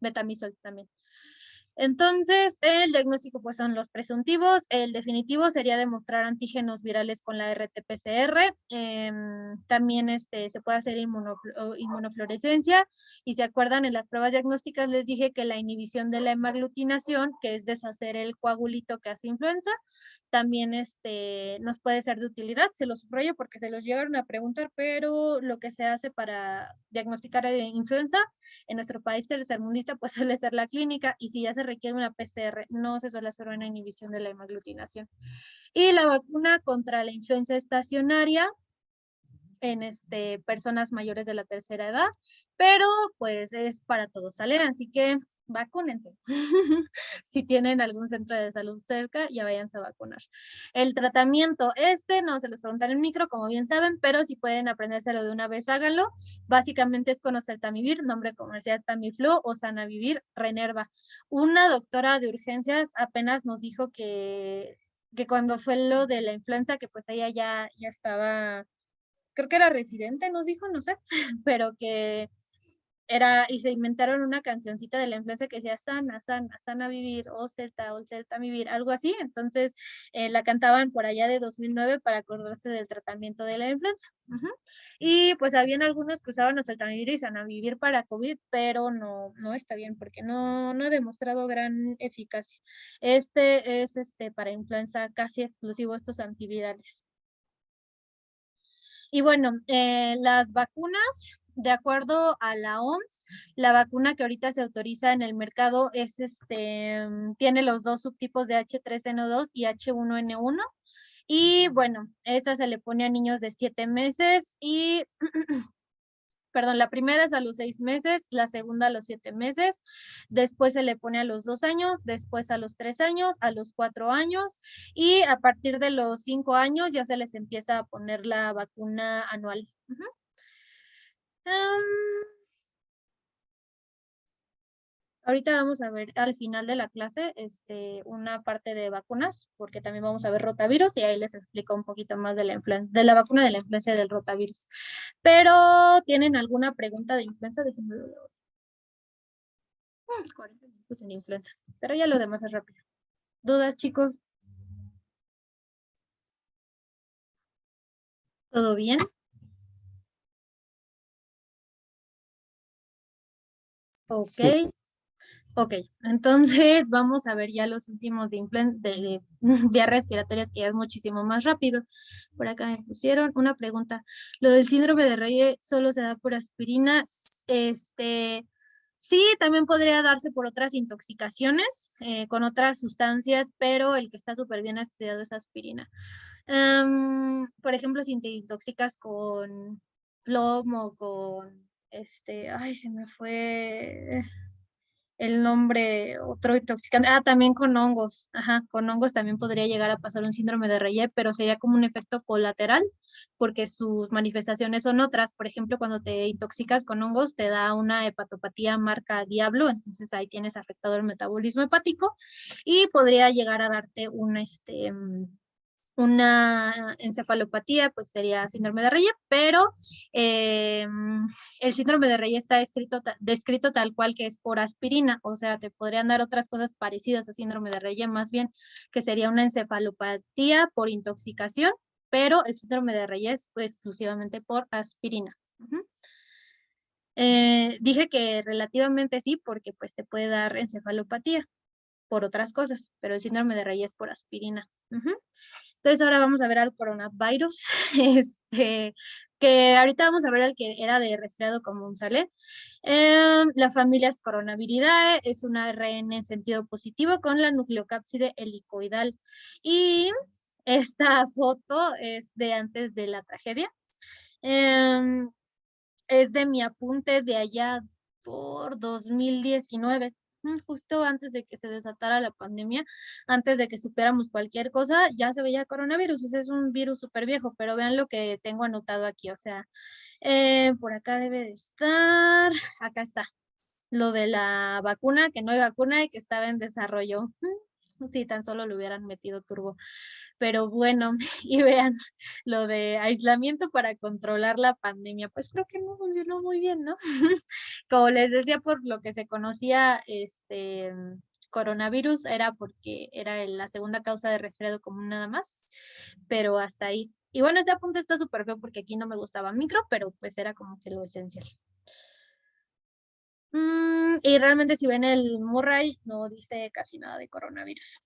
betamizol también. Entonces, el diagnóstico pues son los presuntivos. El definitivo sería demostrar antígenos virales con la RT-PCR. También se puede hacer inmunofluorescencia. Y se acuerdan, en las pruebas diagnósticas les dije que la inhibición de la hemaglutinación, que es deshacer el coagulito que hace influenza, también nos puede ser de utilidad. Se los subrayo porque se los llegaron a preguntar, pero lo que se hace para diagnosticar influenza en nuestro país tercermundista pues suele ser la clínica, y si ya se requiere una PCR, no se suele hacer una inhibición de la hemaglutinación. Y la vacuna contra la influenza estacionaria, en personas mayores de la tercera edad, pero pues es para todos, ¿sale? Así que vacúnense. Si tienen algún centro de salud cerca, ya váyanse a vacunar. El tratamiento, no se los preguntan en el micro, como bien saben, pero si pueden aprendérselo de una vez, háganlo. Básicamente es con oseltamivir, nombre comercial Tamiflu o Sanavivir, Renerva. Una doctora de urgencias apenas nos dijo que cuando fue lo de la influenza, que pues ella ya estaba, creo que era residente, nos dijo, no sé, pero que y se inventaron una cancioncita de la influenza que decía sana, sana, sana vivir, o celta vivir, algo así. Entonces la cantaban por allá de 2009 para acordarse del tratamiento de la influenza. Y pues habían algunos que usaban oseltamivir y sanavivir para COVID, pero no está bien porque no ha demostrado gran eficacia. Es para influenza casi exclusivo estos antivirales. Y bueno, las vacunas, de acuerdo a la OMS, la vacuna que ahorita se autoriza en el mercado tiene los dos subtipos de H3N2 y H1N1. Y bueno, esta se le pone a niños de 7 meses y perdón, la primera es a los 6 meses, la segunda a los 7 meses, después se le pone a los 2 años, después a los 3 años, a los 4 años y a partir de los 5 años ya se les empieza a poner la vacuna anual. Ahorita vamos a ver al final de la clase una parte de vacunas, porque también vamos a ver rotavirus y ahí les explico un poquito más de la vacuna de la influenza y del rotavirus. Pero, ¿tienen alguna pregunta de influenza? Déjenme ver. 40 minutos en influenza, pero ya lo demás es rápido. ¿Dudas, chicos? ¿Todo bien? Ok. Sí, Ok, entonces vamos a ver ya los últimos de vías respiratorias, que ya es muchísimo más rápido. Por acá me pusieron una pregunta. ¿Lo del síndrome de Reye solo se da por aspirina? Sí, también podría darse por otras intoxicaciones con otras sustancias, pero el que está súper bien estudiado es aspirina. Por ejemplo, si te intoxicas con plomo, con ay, se me fue el nombre, otro intoxicante, también con hongos, con hongos también podría llegar a pasar un síndrome de Reye, pero sería como un efecto colateral, porque sus manifestaciones son otras. Por ejemplo, cuando te intoxicas con hongos, te da una hepatopatía marca Diablo, entonces ahí tienes afectado el metabolismo hepático y podría llegar a darte una encefalopatía, pues sería síndrome de Reye, pero el síndrome de Reye está descrito tal cual que es por aspirina, o sea, te podrían dar otras cosas parecidas a síndrome de Reye, más bien que sería una encefalopatía por intoxicación, pero el síndrome de Reye es pues, exclusivamente por aspirina. Dije que relativamente sí, porque pues te puede dar encefalopatía por otras cosas, pero el síndrome de Reye es por aspirina. Entonces ahora vamos a ver al coronavirus, que ahorita vamos a ver al que era de resfriado común, ¿sale? La familia es Coronaviridae, es una ARN en sentido positivo con la nucleocápside helicoidal. Y esta foto es de antes de la tragedia. Es de mi apunte de allá por 2019, justo antes de que se desatara la pandemia, antes de que supiéramos cualquier cosa, ya se veía coronavirus. O sea, es un virus súper viejo, pero vean lo que tengo anotado aquí. O sea, por acá debe de estar, acá está, lo de la vacuna, que no hay vacuna y que estaba en desarrollo. Si tan solo le hubieran metido turbo. Pero bueno, y vean, lo de aislamiento para controlar la pandemia, pues creo que no funcionó muy bien, ¿no? Como les decía, por lo que se conocía, coronavirus era porque era la segunda causa de resfriado común nada más, pero hasta ahí. Y bueno, ese apunte está súper feo porque aquí no me gustaba micro, pero pues era como que lo esencial. Y realmente si ven el Murray, no dice casi nada de coronavirus.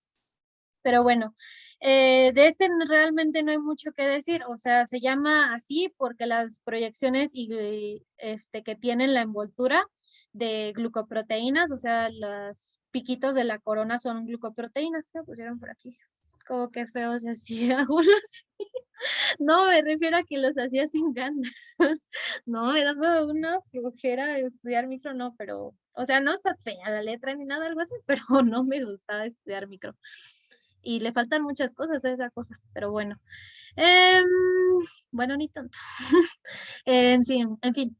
Pero bueno, de realmente no hay mucho que decir, o sea, se llama así porque las proyecciones que tienen la envoltura de glucoproteínas, o sea, los piquitos de la corona son glucoproteínas, que pusieron por aquí. Como que feo se hacía algunos. No, me refiero a que los hacía sin ganas. No, me daba una flojera estudiar micro, no, pero, o sea, no está fea la letra ni nada, algo así, pero no me gustaba estudiar micro. Y le faltan muchas cosas a esa cosa, pero bueno. Em, bueno, ni tanto. Sí, en fin.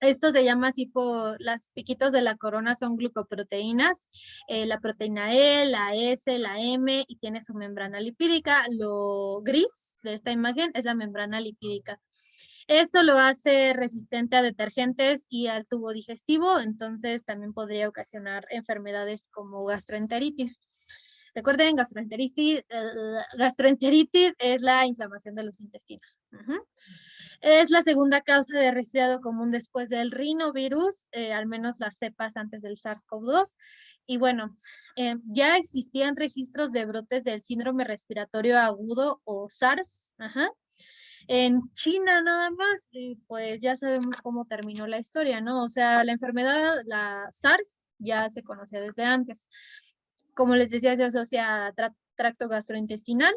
Esto se llama así por las piquitos de la corona son glucoproteínas, la proteína E, la S, la M y tiene su membrana lipídica. Lo gris de esta imagen es la membrana lipídica. Esto lo hace resistente a detergentes y al tubo digestivo, entonces también podría ocasionar enfermedades como gastroenteritis. Recuerden, gastroenteritis es la inflamación de los intestinos. Es la segunda causa de resfriado común después del rinovirus, al menos las cepas antes del SARS-CoV-2. Y bueno, ya existían registros de brotes del síndrome respiratorio agudo o SARS, en China nada más, y pues ya sabemos cómo terminó la historia, ¿no? O sea, la enfermedad, la SARS, ya se conocía desde antes. Como les decía, se asocia a tracto gastrointestinal,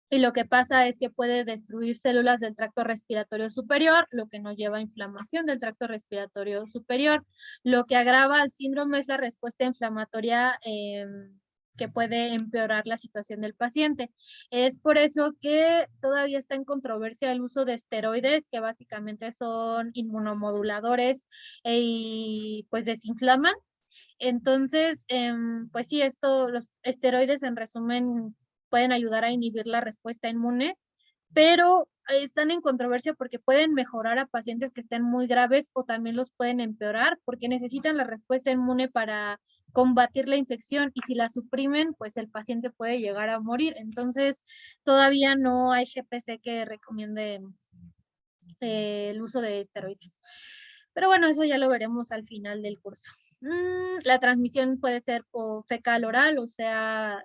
y lo que pasa es que puede destruir células del tracto respiratorio superior, lo que nos lleva a inflamación del tracto respiratorio superior. Lo que agrava al síndrome es la respuesta inflamatoria que puede empeorar la situación del paciente. Es por eso que todavía está en controversia el uso de esteroides, que básicamente son inmunomoduladores y pues desinflaman. Entonces, pues sí, los esteroides en resumen pueden ayudar a inhibir la respuesta inmune, pero están en controversia porque pueden mejorar a pacientes que estén muy graves o también los pueden empeorar porque necesitan la respuesta inmune para combatir la infección y si la suprimen, pues el paciente puede llegar a morir. Entonces, todavía no hay GPC que recomiende el uso de esteroides. Pero bueno, eso ya lo veremos al final del curso. La transmisión puede ser por fecal oral, o sea,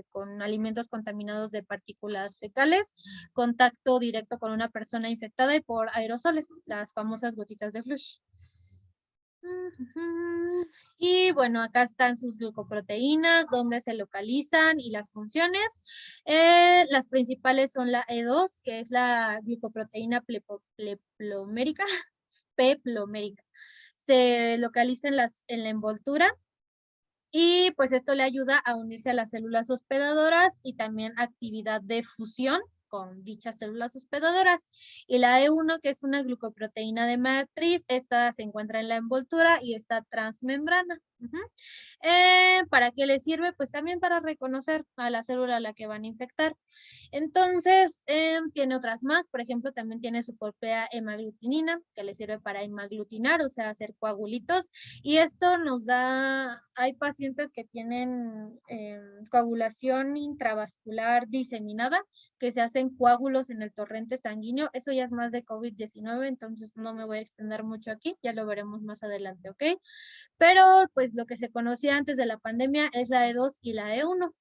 con alimentos contaminados de partículas fecales, contacto directo con una persona infectada y por aerosoles, las famosas gotitas de flush. Y bueno, acá están sus glucoproteínas, dónde se localizan y las funciones. Las principales son la E2, que es la glucoproteína pleplomérica, peplomérica. Se localiza en la envoltura y pues esto le ayuda a unirse a las células hospedadoras y también actividad de fusión con dichas células hospedadoras. Y la E1, que es una glucoproteína de matriz, esta se encuentra en la envoltura y está transmembrana. ¿Para qué le sirve? Pues también para reconocer a la célula a la que van a infectar. Entonces, tiene otras más, por ejemplo, también tiene su propia hemaglutinina, que le sirve para hemaglutinar, o sea, hacer coagulitos, y esto nos da, hay pacientes que tienen coagulación intravascular diseminada, que se hacen coágulos en el torrente sanguíneo, eso ya es más de COVID-19, entonces no me voy a extender mucho aquí, ya lo veremos más adelante, ¿ok? Pero pues lo que se conocía antes de la pandemia es la E2 y la E1.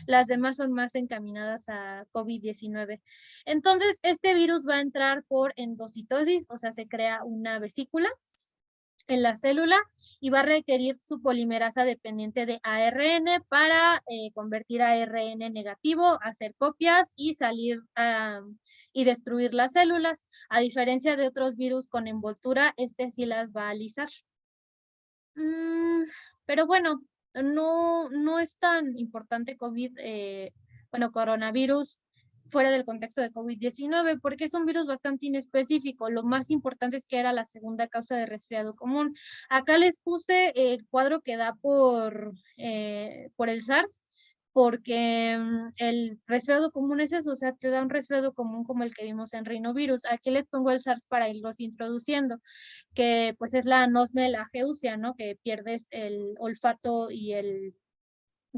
Las demás son más encaminadas a COVID-19. Entonces, este virus va a entrar por endocitosis, o sea, se crea una vesícula en la célula y va a requerir su polimerasa dependiente de ARN para convertir a ARN negativo, hacer copias y salir y destruir las células. A diferencia de otros virus con envoltura, este sí las va a alisar. Pero bueno, no es tan importante coronavirus fuera del contexto de COVID-19, porque es un virus bastante inespecífico. Lo más importante es que era la segunda causa de resfriado común. Acá les puse el cuadro que da por el SARS, porque el resfriado común es eso, o sea, te da un resfriado común como el que vimos en rinovirus. Aquí les pongo el SARS para irlos introduciendo, que pues es la anosmia de la geusia, ¿no? Que pierdes el olfato y el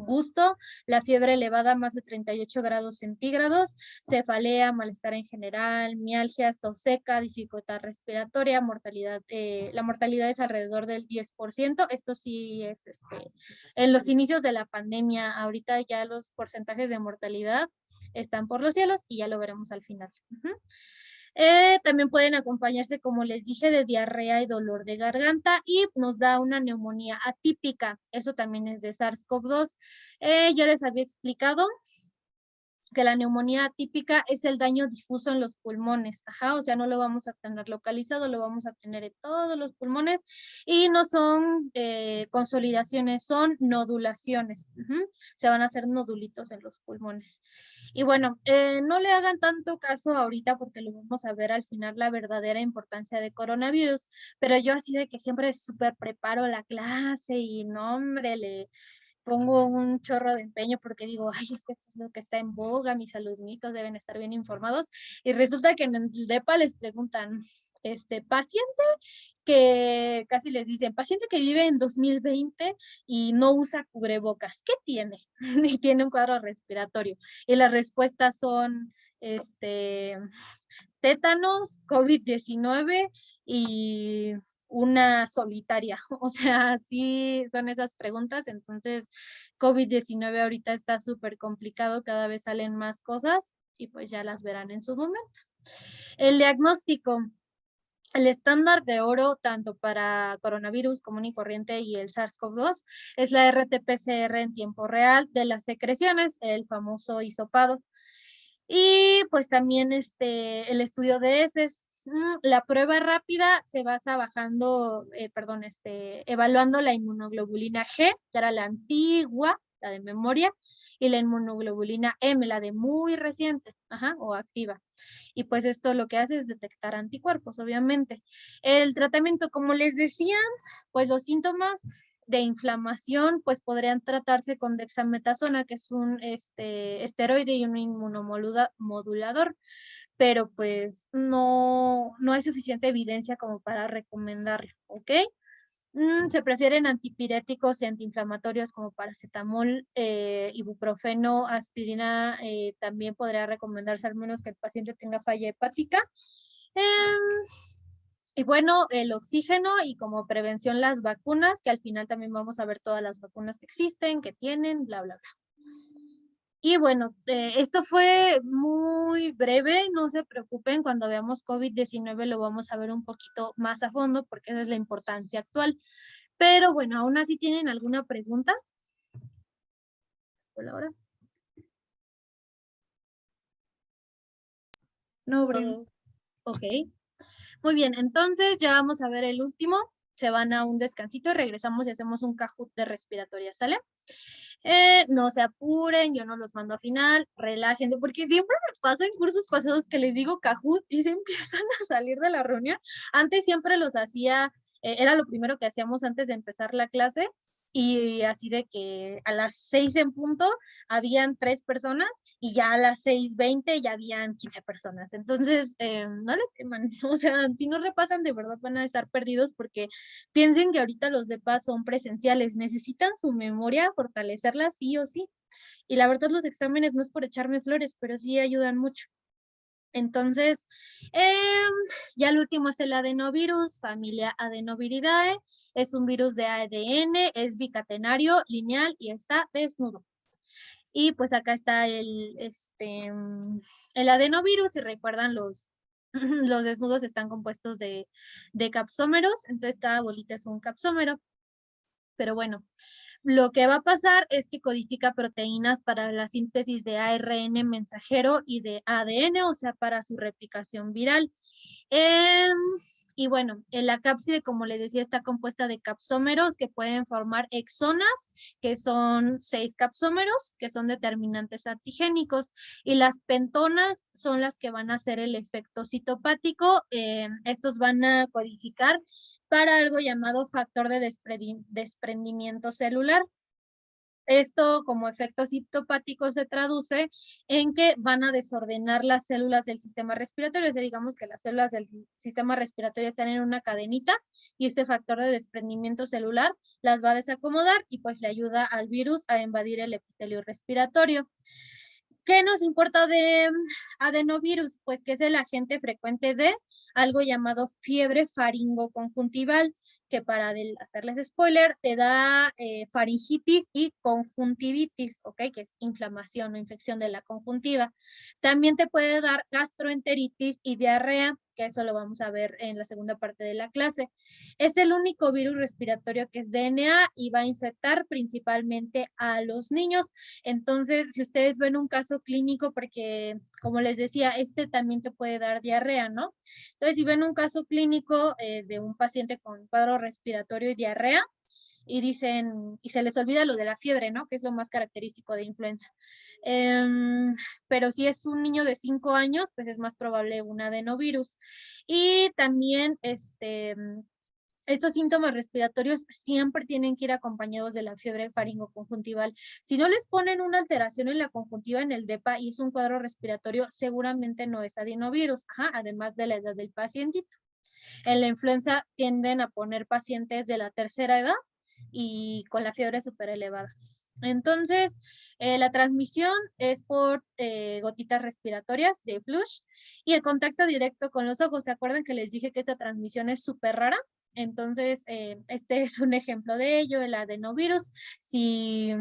gusto, la fiebre elevada más de 38 grados centígrados, cefalea, malestar en general, mialgias, tos seca, dificultad respiratoria, mortalidad, la mortalidad es alrededor del 10%, esto sí es en los inicios de la pandemia, ahorita ya los porcentajes de mortalidad están por los cielos y ya lo veremos al final. También pueden acompañarse, como les dije, de diarrea y dolor de garganta y nos da una neumonía atípica. Eso también es de SARS-CoV-2. Ya les había explicado que la neumonía atípica es el daño difuso en los pulmones, o sea, no lo vamos a tener localizado, lo vamos a tener en todos los pulmones y no son consolidaciones, son nodulaciones, se van a hacer nodulitos en los pulmones. Y bueno, no le hagan tanto caso ahorita porque lo vamos a ver al final la verdadera importancia de coronavirus, pero yo así de que siempre súper preparo la clase y no, hombre, le pongo un chorro de empeño porque digo, ay, es que esto es lo que está en boga, mis alumnitos deben estar bien informados. Y resulta que en el DEPA les preguntan, paciente que casi les dicen, paciente que vive en 2020 y no usa cubrebocas, ¿qué tiene? Y tiene un cuadro respiratorio. Y las respuestas son, tétanos, COVID-19 y una solitaria. O sea, sí son esas preguntas. Entonces, COVID-19 ahorita está súper complicado, cada vez salen más cosas y pues ya las verán en su momento. El diagnóstico. El estándar de oro, tanto para coronavirus común y corriente y el SARS-CoV-2, es la RT-PCR en tiempo real de las secreciones, el famoso hisopado. Y pues también el estudio de heces. La prueba rápida se basa evaluando la inmunoglobulina G, que era la antigua, la de memoria, y la inmunoglobulina M, la de muy reciente, o activa. Y pues esto lo que hace es detectar anticuerpos, obviamente. El tratamiento, como les decía, pues los síntomas de inflamación, pues podrían tratarse con dexametasona, que es un esteroide y un inmunomodulador, pero pues no hay suficiente evidencia como para recomendarlo, ¿ok? Se prefieren antipiréticos y antiinflamatorios como paracetamol, ibuprofeno, aspirina, también podría recomendarse al menos que el paciente tenga falla hepática. Y bueno, el oxígeno y como prevención las vacunas, que al final también vamos a ver todas las vacunas que existen, que tienen, bla, bla, bla. Y bueno, esto fue muy breve, no se preocupen, cuando veamos COVID-19 lo vamos a ver un poquito más a fondo porque esa es la importancia actual. Pero bueno, aún así tienen alguna pregunta. Por ahora. No, Bren. Ok. Muy bien, entonces ya vamos a ver el último. Se van a un descansito y regresamos y hacemos un Kahoot de respiratoria, ¿sale? No se apuren, yo no los mando a final, relájense, porque siempre me pasa en cursos pasados que les digo Kahoot y se empiezan a salir de la reunión. Antes siempre los hacía, era lo primero que hacíamos antes de empezar la clase, y así de que a las 6 en punto habían 3 personas y ya a las 6:20 ya habían 15 personas. Entonces, no le teman, o sea, si no repasan de verdad van a estar perdidos porque piensen que ahorita los de paz son presenciales, necesitan su memoria, fortalecerla sí o sí. Y la verdad los exámenes no es por echarme flores, pero sí ayudan mucho. Entonces, ya el último es el adenovirus, familia Adenoviridae, es un virus de ADN, es bicatenario, lineal y está desnudo. Y pues acá está el adenovirus, si recuerdan los desnudos están compuestos de capsómeros, entonces cada bolita es un capsómero. Pero bueno, lo que va a pasar es que codifica proteínas para la síntesis de ARN mensajero y de ADN, o sea, para su replicación viral. Y bueno, la cápside, como les decía, está compuesta de capsómeros que pueden formar exonas, que son 6 capsómeros, que son determinantes antigénicos, y las pentonas son las que van a hacer el efecto citopático. Estos van a codificar para algo llamado factor de desprendimiento celular. Esto como efecto citopático se traduce en que van a desordenar las células del sistema respiratorio. O sea, digamos que las células del sistema respiratorio están en una cadenita y este factor de desprendimiento celular las va a desacomodar y pues le ayuda al virus a invadir el epitelio respiratorio. ¿Qué nos importa de adenovirus? Pues que es el agente frecuente de algo llamado fiebre faringoconjuntival, que para hacerles spoiler, te da faringitis y conjuntivitis, ¿ok? Que es inflamación o infección de la conjuntiva. También te puede dar gastroenteritis y diarrea, que eso lo vamos a ver en la segunda parte de la clase. Es el único virus respiratorio que es DNA y va a infectar principalmente a los niños. Entonces, si ustedes ven un caso clínico, porque como les decía, este también te puede dar diarrea, ¿no? Entonces, si ven un caso clínico de un paciente con cuadro respiratorio y diarrea, y dicen, y se les olvida lo de la fiebre, ¿no? Que es lo más característico de influenza. Pero si es un niño de 5 años, pues es más probable un adenovirus. Y también, estos síntomas respiratorios siempre tienen que ir acompañados de la fiebre faringoconjuntival. Si no les ponen una alteración en la conjuntiva en el DEPA y es un cuadro respiratorio, seguramente no es adenovirus, además de la edad del pacientito. En la influenza tienden a poner pacientes de la tercera edad y con la fiebre súper elevada. Entonces, la transmisión es por gotitas respiratorias de flush y el contacto directo con los ojos. ¿Se acuerdan que les dije que esta transmisión es súper rara? Entonces, este es un ejemplo de ello, el adenovirus. Si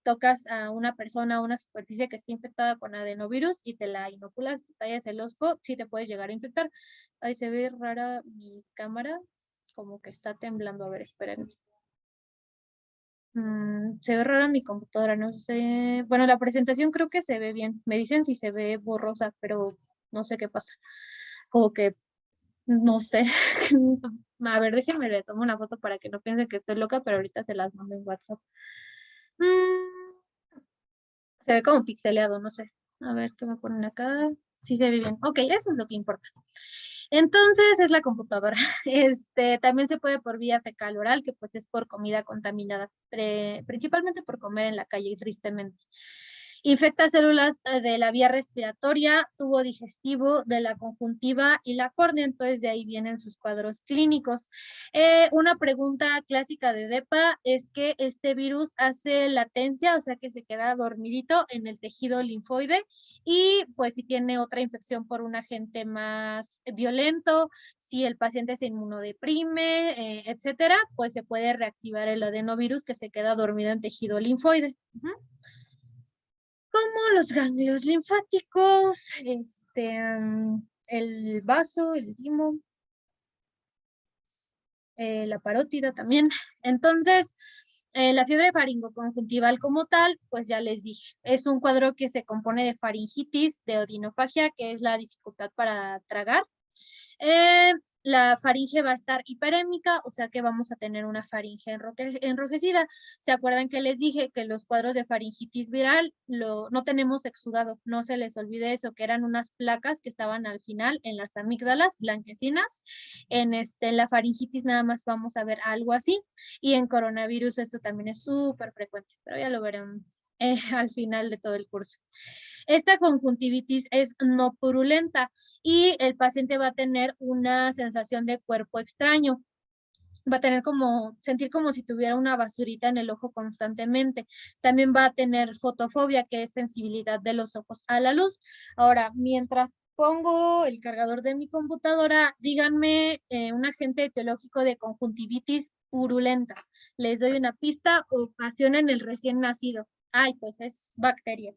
tocas a una persona, a una superficie que esté infectada con adenovirus y te la inoculas, te tallas el ojo, sí te puedes llegar a infectar. Ahí se ve rara mi cámara, como que está temblando. A ver, espérenme. Se ve rara mi computadora, no sé. Bueno, la presentación creo que se ve bien. Me dicen si se ve borrosa, pero no sé qué pasa. Como que, no sé. A ver, déjenme le tomo una foto para que no piensen que estoy loca, pero ahorita se las mando en WhatsApp. Se ve como pixeleado, no sé. A ver, ¿qué me ponen acá? Sí se ve bien. Ok, eso es lo que importa. Entonces es la computadora. También se puede por vía fecal oral, que pues es por comida contaminada, principalmente por comer en la calle, tristemente. Infecta células de la vía respiratoria, tubo digestivo, de la conjuntiva y la córnea, entonces de ahí vienen sus cuadros clínicos. Una pregunta clásica de DEPA es que este virus hace latencia, o sea que se queda dormidito en el tejido linfoide y pues si tiene otra infección por un agente más violento, si el paciente se inmunodeprime, etcétera, pues se puede reactivar el adenovirus que se queda dormido en tejido linfoide. Como los ganglios linfáticos, el vaso, el limo, la parótida también. Entonces, la fiebre faringoconjuntival como tal, pues ya les dije, es un cuadro que se compone de faringitis, de odinofagia, que es la dificultad para tragar. La faringe va a estar hiperémica, o sea que vamos a tener una faringe enrojecida. ¿Se acuerdan que les dije que los cuadros de faringitis viral no tenemos exudado? No se les olvide eso, que eran unas placas que estaban al final en las amígdalas blanquecinas. En la faringitis nada más vamos a ver algo así. Y en coronavirus esto también es súper frecuente, pero ya lo verán al final de todo el curso. Esta conjuntivitis es no purulenta y el paciente va a tener una sensación de cuerpo extraño. Va a tener sentir como si tuviera una basurita en el ojo constantemente. También va a tener fotofobia, que es sensibilidad de los ojos a la luz. Ahora, mientras pongo el cargador de mi computadora, díganme un agente etiológico de conjuntivitis purulenta. Les doy una pista: ocasiona en el recién nacido. Ay, pues es bacteria.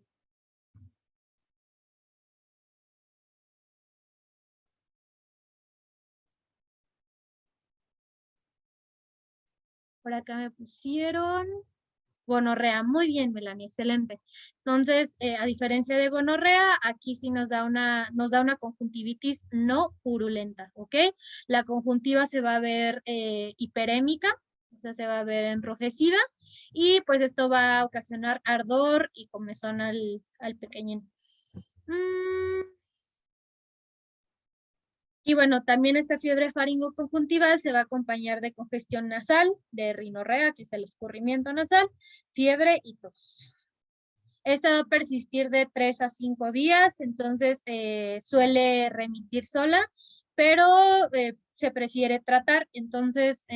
Por acá me pusieron gonorrea. Muy bien, Melanie, excelente. Entonces, a diferencia de gonorrea, aquí sí nos da una conjuntivitis no purulenta, ¿ok? La conjuntiva se va a ver hiperémica, o sea, se va a ver enrojecida, y pues esto va a ocasionar ardor y comezón al pequeñín. Y bueno, también esta fiebre faringoconjuntival se va a acompañar de congestión nasal, de rinorrea, que es el escurrimiento nasal, fiebre y tos. Esta va a persistir de 3 a 5 días, entonces suele remitir sola, pero se prefiere tratar. Entonces,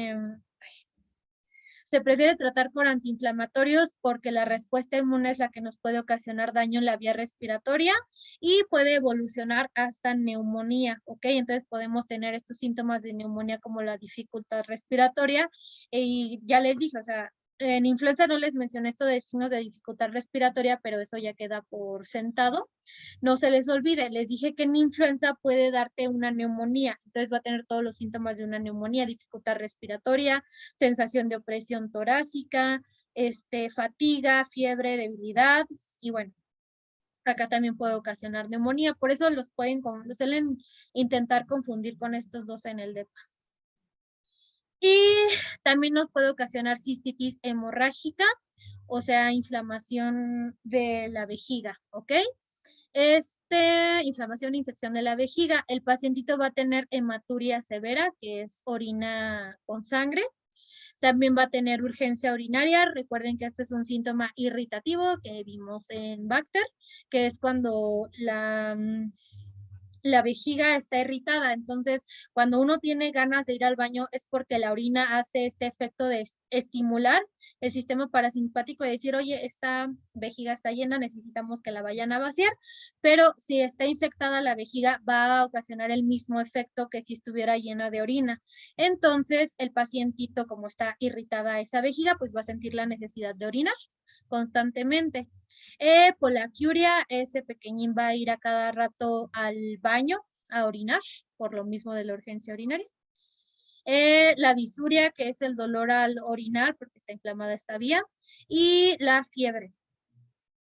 Se prefiere tratar por antiinflamatorios porque la respuesta inmune es la que nos puede ocasionar daño en la vía respiratoria y puede evolucionar hasta neumonía, ¿ok? Entonces podemos tener estos síntomas de neumonía como la dificultad respiratoria y ya les dije, o sea, en influenza no les mencioné esto de signos de dificultad respiratoria, pero eso ya queda por sentado. No se les olvide, les dije que en influenza puede darte una neumonía, entonces va a tener todos los síntomas de una neumonía, dificultad respiratoria, sensación de opresión torácica, fatiga, fiebre, debilidad, y bueno, acá también puede ocasionar neumonía, por eso los suelen intentar confundir con estos dos en el DEPA. Y también nos puede ocasionar cistitis hemorrágica, o sea, inflamación de la vejiga, ¿ok? Inflamación e infección de la vejiga. El pacientito va a tener hematuria severa, que es orina con sangre. También va a tener urgencia urinaria. Recuerden que este es un síntoma irritativo que vimos en Bacter, que es cuando la vejiga está irritada. Entonces, cuando uno tiene ganas de ir al baño es porque la orina hace este efecto de estimular el sistema parasimpático y decir, oye, esta vejiga está llena, necesitamos que la vayan a vaciar, pero si está infectada la vejiga va a ocasionar el mismo efecto que si estuviera llena de orina. Entonces, el pacientito, como está irritada esa vejiga, pues va a sentir la necesidad de orinar constantemente. Polaquiuria, ese pequeñín va a ir a cada rato al baño a orinar, por lo mismo de la urgencia urinaria. La disuria, que es el dolor al orinar porque está inflamada esta vía, y la fiebre.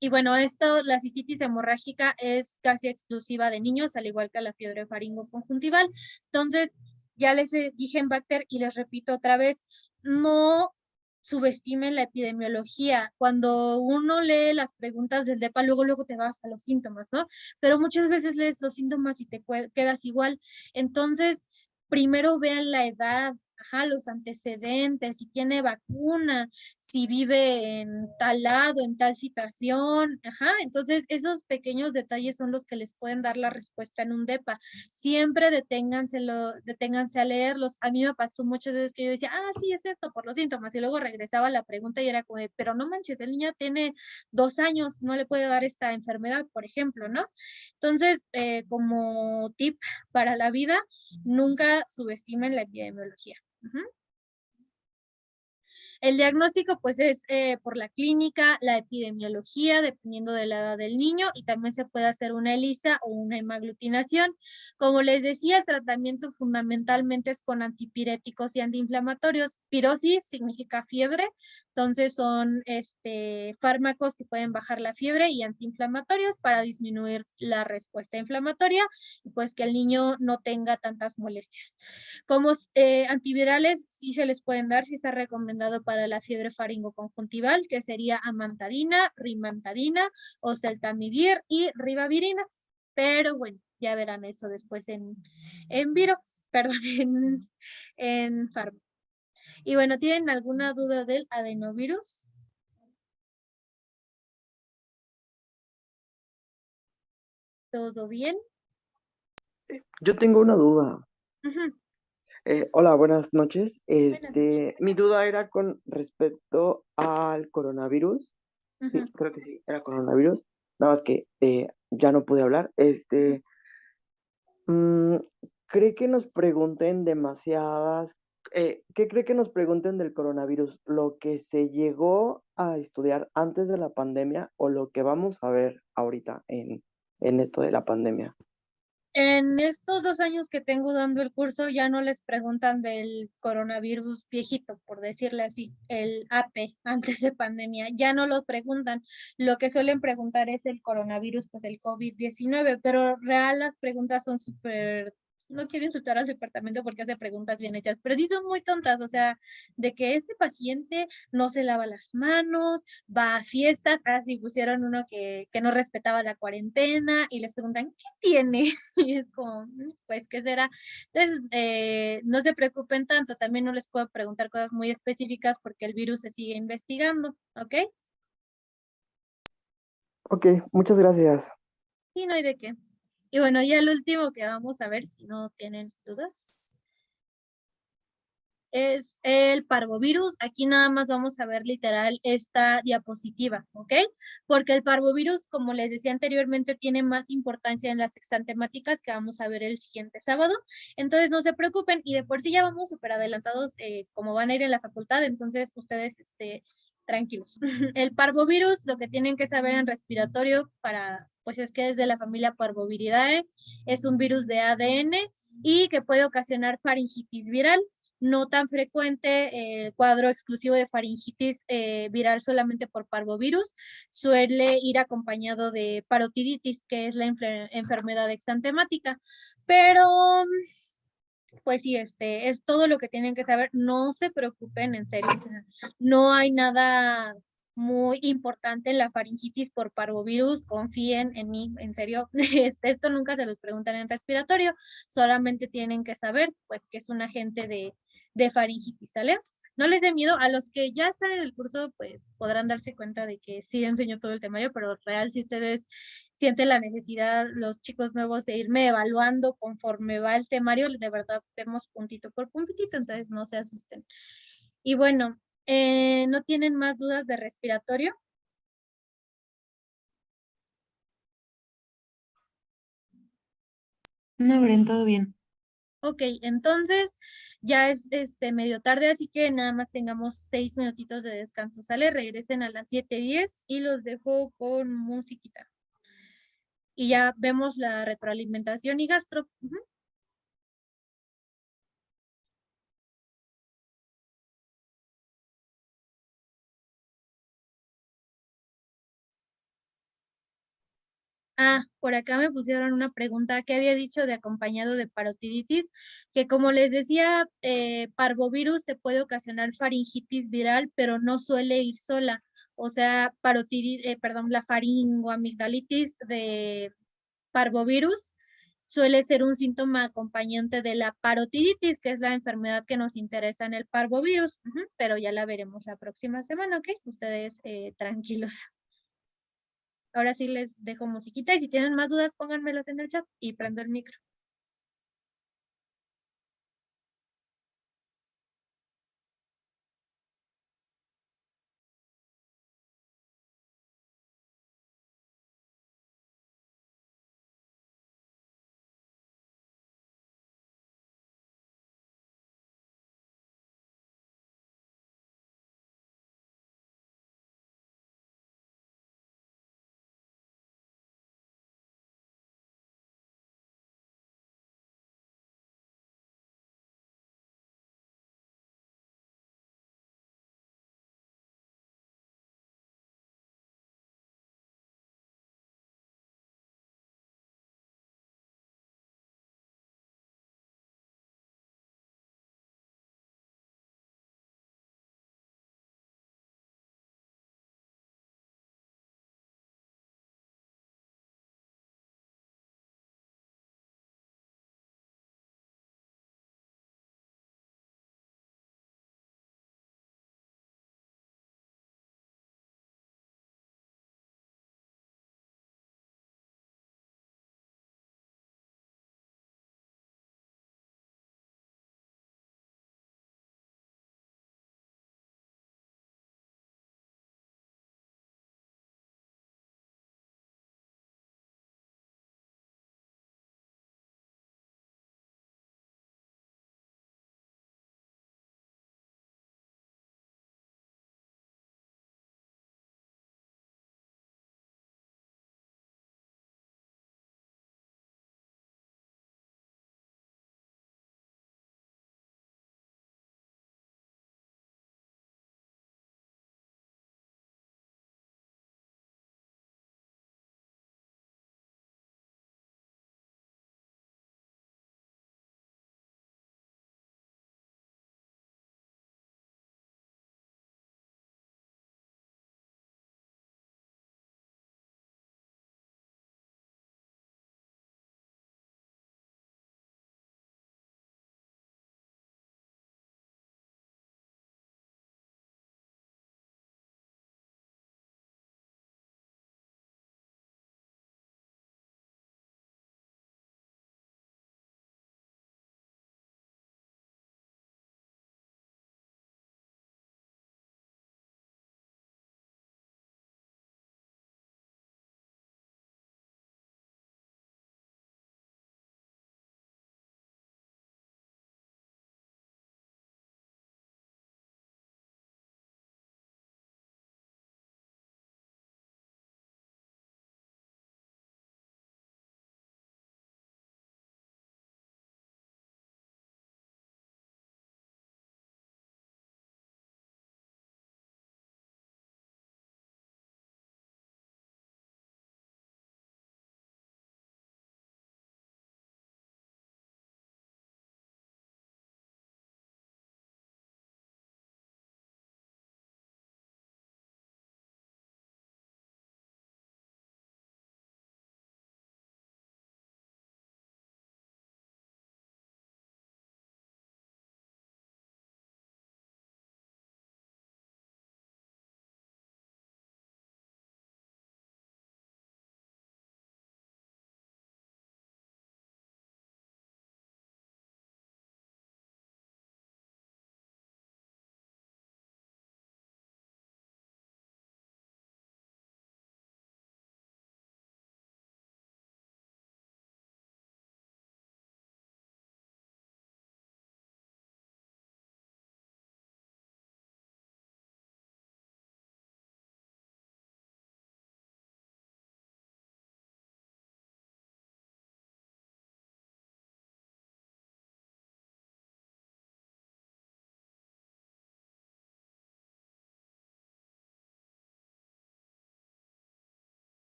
Y bueno, la cistitis hemorrágica es casi exclusiva de niños, al igual que la fiebre faringoconjuntival. Entonces, ya les dije en Bacter y les repito otra vez, no subestimen la epidemiología. Cuando uno lee las preguntas del DEPA, luego te vas a los síntomas, ¿no? Pero muchas veces lees los síntomas y te quedas igual. Entonces, primero vean la edad, los antecedentes, si tiene vacuna, si vive en tal lado, en tal situación, entonces esos pequeños detalles son los que les pueden dar la respuesta en un DEPA. Siempre deténganse a leerlos. A mí me pasó muchas veces que yo decía, sí, es esto por los síntomas, y luego regresaba a la pregunta y era como de, pero no manches, el niño tiene 2 años, no le puede dar esta enfermedad, por ejemplo, ¿no? Entonces, como tip para la vida, nunca subestimen la epidemiología. El diagnóstico pues es por la clínica, la epidemiología, dependiendo de la edad del niño, y también se puede hacer una ELISA o una hemaglutinación. Como les decía, el tratamiento fundamentalmente es con antipiréticos y antiinflamatorios. Pirosis significa fiebre, entonces son fármacos que pueden bajar la fiebre y antiinflamatorios para disminuir la respuesta inflamatoria y pues que el niño no tenga tantas molestias. Como antivirales sí se les pueden dar, sí está recomendado para la fiebre faringoconjuntival, que sería amantadina, rimantadina, oseltamivir y ribavirina. Pero bueno, ya verán eso después en viro, perdón, en farma. Y bueno, ¿tienen alguna duda del adenovirus? ¿Todo bien? Yo tengo una duda. Ujú. Hola, buenas noches. Buenas noches. Mi duda era con respecto al coronavirus. Sí, Ujú, creo que sí, era coronavirus. Nada más que ya no pude hablar. ujú. Mm, ¿Cree que nos pregunten demasiadas? ¿Qué cree que nos pregunten del coronavirus? ¿Lo que se llegó a estudiar antes de la pandemia o lo que vamos a ver ahorita en esto de la pandemia? En estos 2 años que tengo dando el curso, ya no les preguntan del coronavirus viejito, por decirle así, el AP antes de pandemia, ya no lo preguntan. Lo que suelen preguntar es el coronavirus, pues el COVID-19, pero real las preguntas son súper, no quiero insultar al departamento porque hace preguntas bien hechas, pero sí son muy tontas, o sea, de que este paciente no se lava las manos, va a fiestas, así pusieron uno que no respetaba la cuarentena y les preguntan, ¿qué tiene? Y es como, pues, ¿qué será? Entonces, no se preocupen tanto, también no les puedo preguntar cosas muy específicas porque el virus se sigue investigando, ¿ok? Ok, muchas gracias. Y no hay de qué. Y bueno, ya el último que vamos a ver si no tienen dudas. es el parvovirus. Aquí nada más vamos a ver literal esta diapositiva, ¿ok? Porque el parvovirus, como les decía anteriormente, tiene más importancia en las exantemáticas que vamos a ver el siguiente sábado. Entonces no se preocupen y de por sí ya vamos súper adelantados como van a ir en la facultad, entonces ustedes tranquilos. El parvovirus, lo que tienen que saber en respiratorio pues es que es de la familia Parvoviridae, es un virus de ADN y que puede ocasionar faringitis viral. No tan frecuente el cuadro exclusivo de faringitis viral solamente por parvovirus, suele ir acompañado de parotiditis, que es la enfermedad exantemática. Pero pues sí, es todo lo que tienen que saber. No se preocupen, en serio. No hay nada muy importante en la faringitis por parvovirus. Confíen en mí, en serio. Esto nunca se los preguntan en respiratorio. Solamente tienen que saber, pues, que es un agente de faringitis, ¿sale? No les dé miedo. A los que ya están en el curso, pues, podrán darse cuenta de que sí enseño todo el temario, pero real, si ustedes sienten la necesidad, los chicos nuevos, de irme evaluando conforme va el temario, de verdad vemos puntito por puntito, entonces no se asusten. Y bueno, ¿no tienen más dudas de respiratorio? No, Bren, todo bien. Ok, entonces ya es medio tarde, así que nada más tengamos 6 minutitos de descanso, ¿sale? Regresen a las 7:10 y los dejo con musiquita. Y ya vemos la retroalimentación y gastro. Ah, por acá me pusieron una pregunta que había dicho de acompañado de parotiditis, que como les decía, parvovirus te puede ocasionar faringitis viral, pero no suele ir sola. O sea, la faringoamigdalitis de parvovirus suele ser un síntoma acompañante de la parotiditis, que es la enfermedad que nos interesa en el parvovirus, pero ya la veremos la próxima semana, ¿ok? Ustedes tranquilos. Ahora sí les dejo musiquita y si tienen más dudas, pónganmelas en el chat y prendo el micro.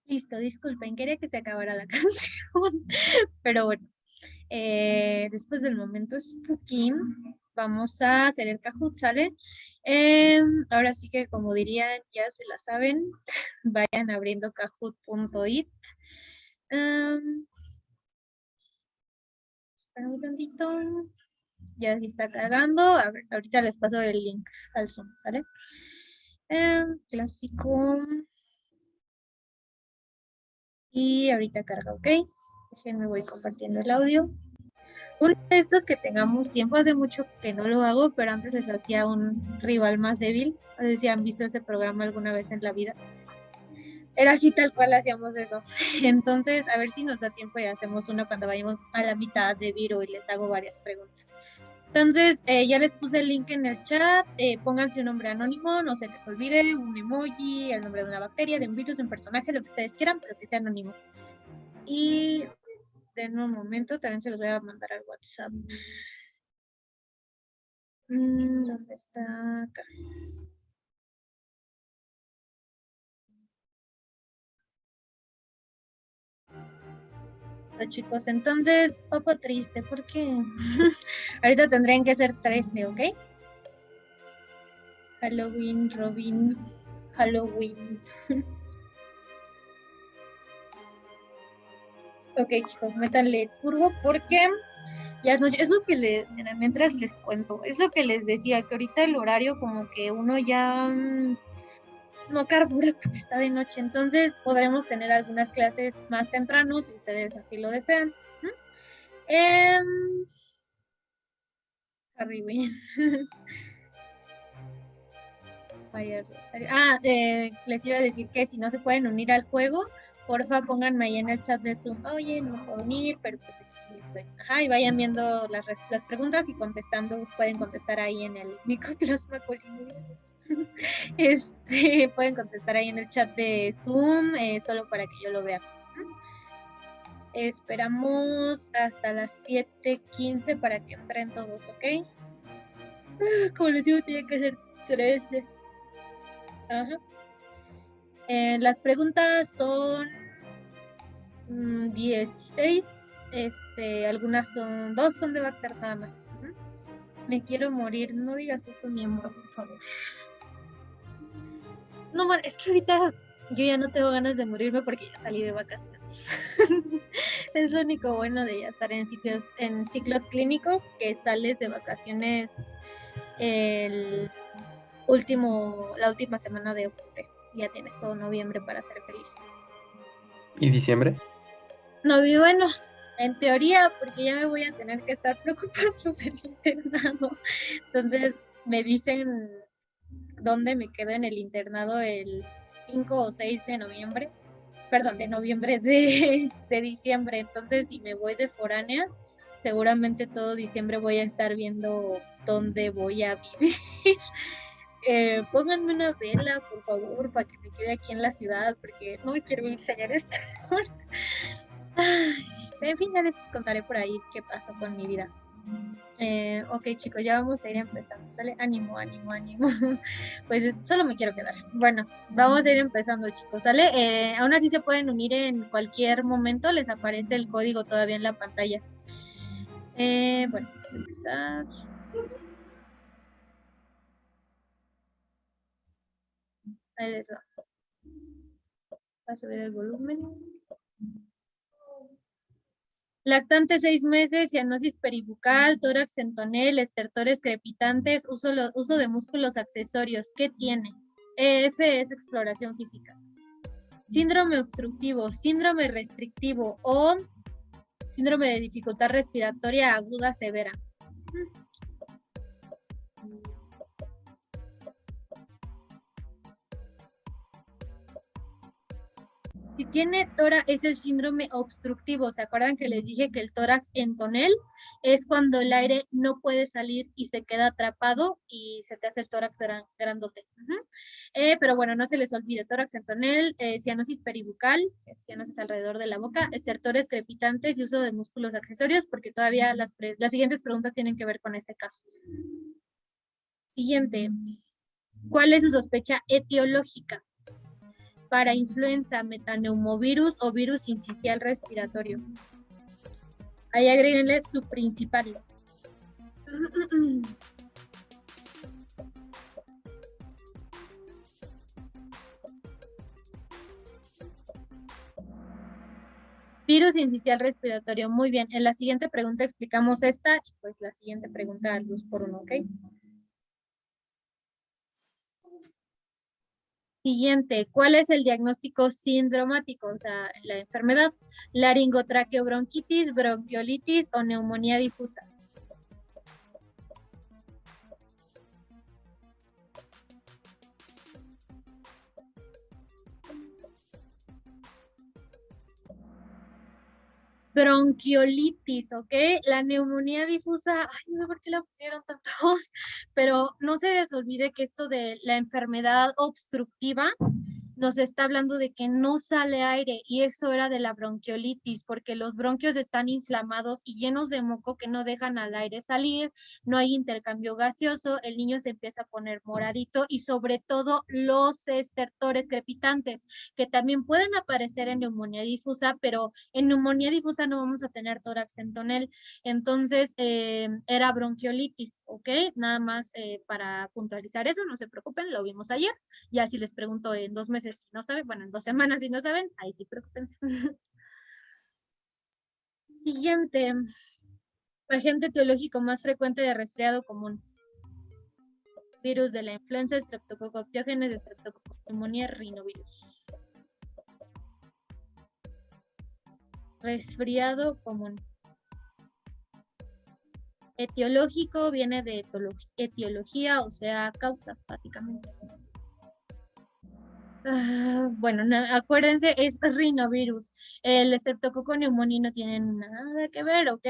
Listo, disculpen, quería que se acabara la canción, pero bueno, después del momento spooky, vamos a hacer el Kahoot, ¿sale? Ahora sí que, como dirían, ya se la saben, vayan abriendo kahoot.it. Espera un tantito, ya se está cargando, a ver, ahorita les paso el link al Zoom, ¿sale? Clásico. Y ahorita carga, ¿ok? Déjenme, voy compartiendo el audio. Uno de estos que tengamos tiempo, hace mucho que no lo hago, pero antes les hacía un rival más débil. No sé si han visto ese programa alguna vez en la vida. Era así tal cual hacíamos eso. Entonces, a ver si nos da tiempo y hacemos uno cuando vayamos a la mitad de Viro y les hago varias preguntas. Entonces, ya les puse el link en el chat. Pónganse un nombre anónimo, no se les olvide, un emoji, el nombre de una bacteria, de un virus, de un personaje, lo que ustedes quieran, pero que sea anónimo. Y den un momento, también se los voy a mandar al WhatsApp. ¿Dónde está? Acá. Bueno, chicos, entonces, poco triste, porque ahorita tendrían que ser 13, ¿ok? Halloween, Robin, Halloween. Ok, chicos, métanle turbo porque ya es noche. Es lo que mientras les cuento, es lo que les decía, que ahorita el horario como que uno ya no carbura cuando está de noche, entonces podremos tener algunas clases más temprano si ustedes así lo desean. Halloween. Les iba a decir que si no se pueden unir al juego, porfa pónganme ahí en el chat de Zoom, oye, no me puedo unir, pero pues aquí estoy. Ajá, y vayan viendo las preguntas y contestando, pueden contestar ahí en el micoplasma colinoides. Pueden contestar ahí en el chat de Zoom, solo para que yo lo vea. Esperamos hasta las 7:15 para que entren todos, ¿ok? Como les digo, tiene que ser 13. Ajá. Las preguntas son 16. Algunas son, 2 son de Bacter nada más. Me quiero morir, no digas eso, mi amor, por favor. No, es que ahorita yo ya no tengo ganas de morirme porque ya salí de vacaciones. Es lo único bueno de ya estar en ciclos clínicos, que sales de vacaciones la última semana de octubre. Ya tienes todo noviembre para ser feliz. ¿Y diciembre? No, y bueno, en teoría, porque ya me voy a tener que estar preocupando del internado. Entonces me dicen dónde me quedo en el internado el 5 o 6 de noviembre. Perdón, de noviembre, de diciembre. Entonces, si me voy de foránea, seguramente todo diciembre voy a estar viendo dónde voy a vivir. Pónganme una vela, por favor, para que me quede aquí en la ciudad, porque no me quiero enseñar esto. En fin, ya les contaré por ahí qué pasó con mi vida. Ok, chicos, ya vamos a ir empezando, ¿sale? Ánimo, ánimo, ánimo. Pues solo me quiero quedar. Bueno, vamos a ir empezando, chicos, ¿sale? Aún así se pueden unir en cualquier momento, les aparece el código todavía en la pantalla. Bueno, voy a empezar. Ahí les va. Voy a subir el volumen. Lactante 6 meses, cianosis peribucal, tórax centonel, estertores crepitantes, uso de músculos accesorios. ¿Qué tiene? F es exploración física. Síndrome obstructivo, síndrome restrictivo o síndrome de dificultad respiratoria aguda severa. Si tiene tórax, es el síndrome obstructivo. ¿Se acuerdan que les dije que el tórax entonel es cuando el aire no puede salir y se queda atrapado y se te hace el tórax grandote? Pero bueno, no se les olvide, tórax entonel, cianosis peribucal, cianosis alrededor de la boca, estertores crepitantes y uso de músculos accesorios, porque todavía las siguientes preguntas tienen que ver con este caso. Siguiente. ¿Cuál es su sospecha etiológica? parainfluenza, metaneumovirus o virus sincicial respiratorio. Ahí agréguenle su principal. Virus sincicial respiratorio. Muy bien. En la siguiente pregunta explicamos esta y pues la siguiente pregunta al 2 por 1, ¿ok? Siguiente, ¿cuál es el diagnóstico sindromático? O sea, la enfermedad, laringotraqueobronquitis, bronquiolitis o neumonía difusa. Bronquiolitis, ¿ok? La neumonía difusa, ay, no sé por qué la pusieron tantos, pero no se les olvide que esto de la enfermedad obstructiva nos está hablando de que no sale aire y eso era de la bronquiolitis, porque los bronquios están inflamados y llenos de moco que no dejan al aire salir, no hay intercambio gaseoso, el niño se empieza a poner moradito y sobre todo los estertores crepitantes, que también pueden aparecer en neumonía difusa, pero en neumonía difusa no vamos a tener tórax centonel, entonces era bronquiolitis, ¿ok? Nada más para puntualizar eso, no se preocupen, lo vimos ayer, ya si les pregunto en 2 meses si no saben, bueno, en 2 semanas si no saben, ahí sí preocupense. Siguiente, agente etiológico más frecuente de resfriado común. Virus de la influenza, Streptococcus pyogenes, Streptococcus pneumoniae, rinovirus. Resfriado común. Etiológico viene de etiología, o sea, causa, básicamente. Bueno, acuérdense, es rinovirus. El Streptococcus pneumoniae no tiene nada que ver, ¿ok?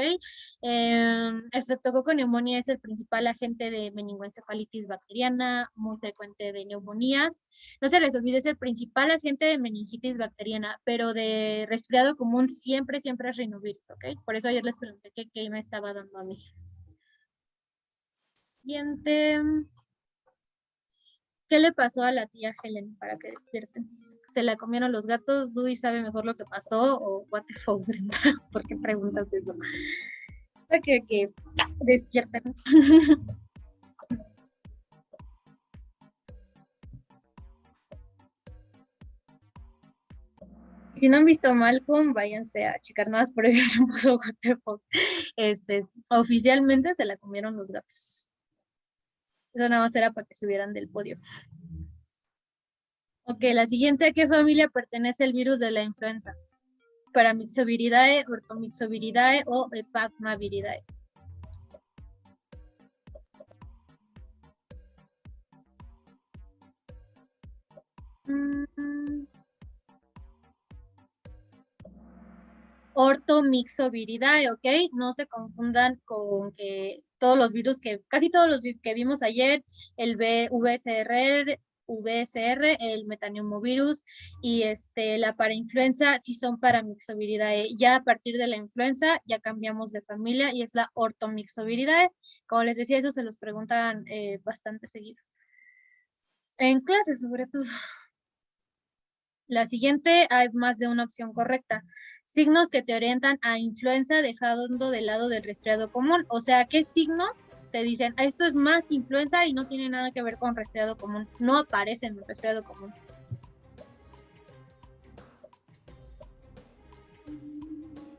Streptococcus pneumoniae es el principal agente de meningoencefalitis bacteriana, muy frecuente de neumonías. No se les olvide, es el principal agente de meningitis bacteriana, pero de resfriado común siempre, siempre es rinovirus, ¿ok? Por eso ayer les pregunté qué me estaba dando a mí. Siguiente. ¿Qué le pasó a la tía Helen para que despierten? ¿Se la comieron los gatos? ¿Dewey sabe mejor lo que pasó? ¿O what the fuck, Brenda? ¿Por qué preguntas eso? Que despierten. Si no han visto Malcolm, váyanse a checar nada más por el hermoso what the fuck. Oficialmente se la comieron los gatos. Eso nada más era para que subieran del podio. Ok, la siguiente, ¿a qué familia pertenece el virus de la influenza? Paramyxoviridae, Orthomyxoviridae o Epacnaviridae. Orthomyxoviridae, ¿ok? No se confundan con que todos los virus casi todos los que vimos ayer, el VSR, el metaneumovirus y la parainfluenza, sí son paramyxoviridae. Ya a partir de la influenza, ya cambiamos de familia y es la Orthomyxoviridae. Como les decía, eso se los preguntan bastante seguido. En clase, sobre todo. La siguiente, hay más de una opción correcta. Signos que te orientan a influenza dejando de lado del resfriado común. O sea, ¿qué signos te dicen? Esto es más influenza y no tiene nada que ver con resfriado común? No aparece en el resfriado común.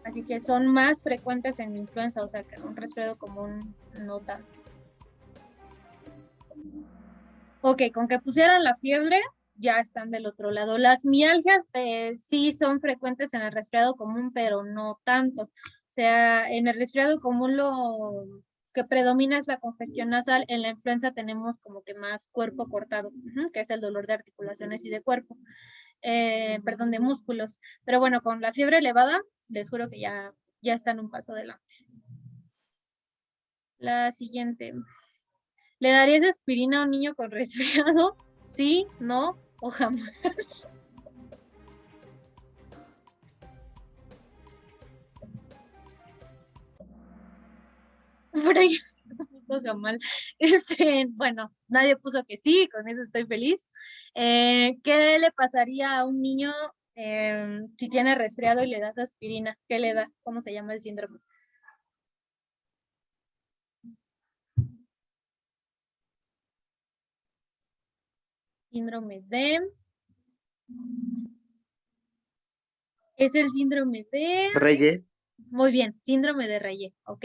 Así que son más frecuentes en influenza, o sea, que en un resfriado común no tanto. Ok, con que pusieran la fiebre, ya están del otro lado. Las mialgias sí son frecuentes en el resfriado común, pero no tanto. O sea, en el resfriado común lo que predomina es la congestión nasal. En la influenza tenemos como que más cuerpo cortado, que es el dolor de articulaciones y de cuerpo. Perdón, de músculos. Pero bueno, con la fiebre elevada, les juro que ya están un paso adelante. La siguiente. ¿Le darías aspirina a un niño con resfriado? ¿Sí? ¿No? ¿O jamás? Por ahí puso jamás. Bueno, nadie puso que sí, con eso estoy feliz. ¿Qué le pasaría a un niño si tiene resfriado y le das aspirina? ¿Qué le da? ¿Cómo se llama el síndrome? Síndrome de... Es el síndrome de... Reyes. Muy bien, síndrome de Reye, ¿ok?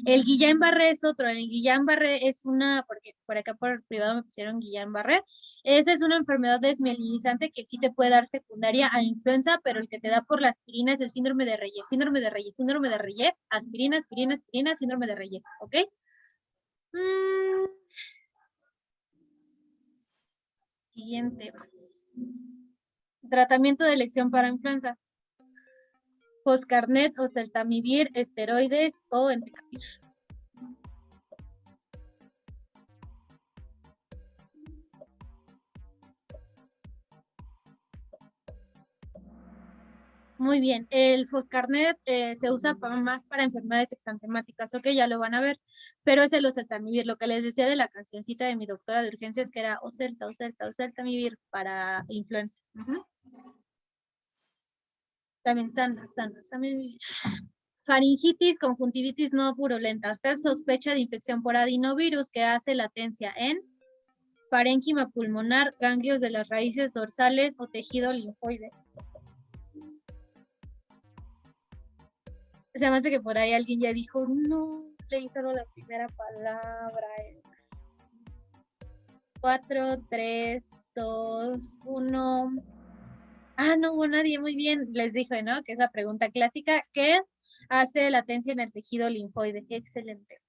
El Guillain-Barré es otro. El Guillain-Barré es una, porque por acá por el privado me pusieron Guillain-Barré. Esa es una enfermedad desmielinizante que sí te puede dar secundaria a influenza, pero el que te da por la aspirina es el síndrome de Reye. Síndrome de Reye, síndrome de Reye, aspirina, aspirina, aspirina, síndrome de Reye, ¿ok? Siguiente. Tratamiento de elección para influenza. Foscarnet o Celtamivir, esteroides o entecavir. Muy bien, el Foscarnet se usa más para enfermedades exantemáticas, ok, ya lo van a ver, pero es el oseltamivir, lo que les decía de la cancioncita de mi doctora de urgencias, que era oseltamivir para influenza. También sanamivir. Faringitis, conjuntivitis no purulenta, usted sospecha de infección por adenovirus que hace latencia en parénquima pulmonar, ganglios de las raíces dorsales o tejido linfoide. Se me hace que por ahí alguien ya dijo, no, leí solo la primera palabra. 4, 3, 2, 1. Ah, no hubo nadie, muy bien. Les dije, ¿no? Que es la pregunta clásica. ¿Qué hace latencia en el tejido linfoide? Excelente.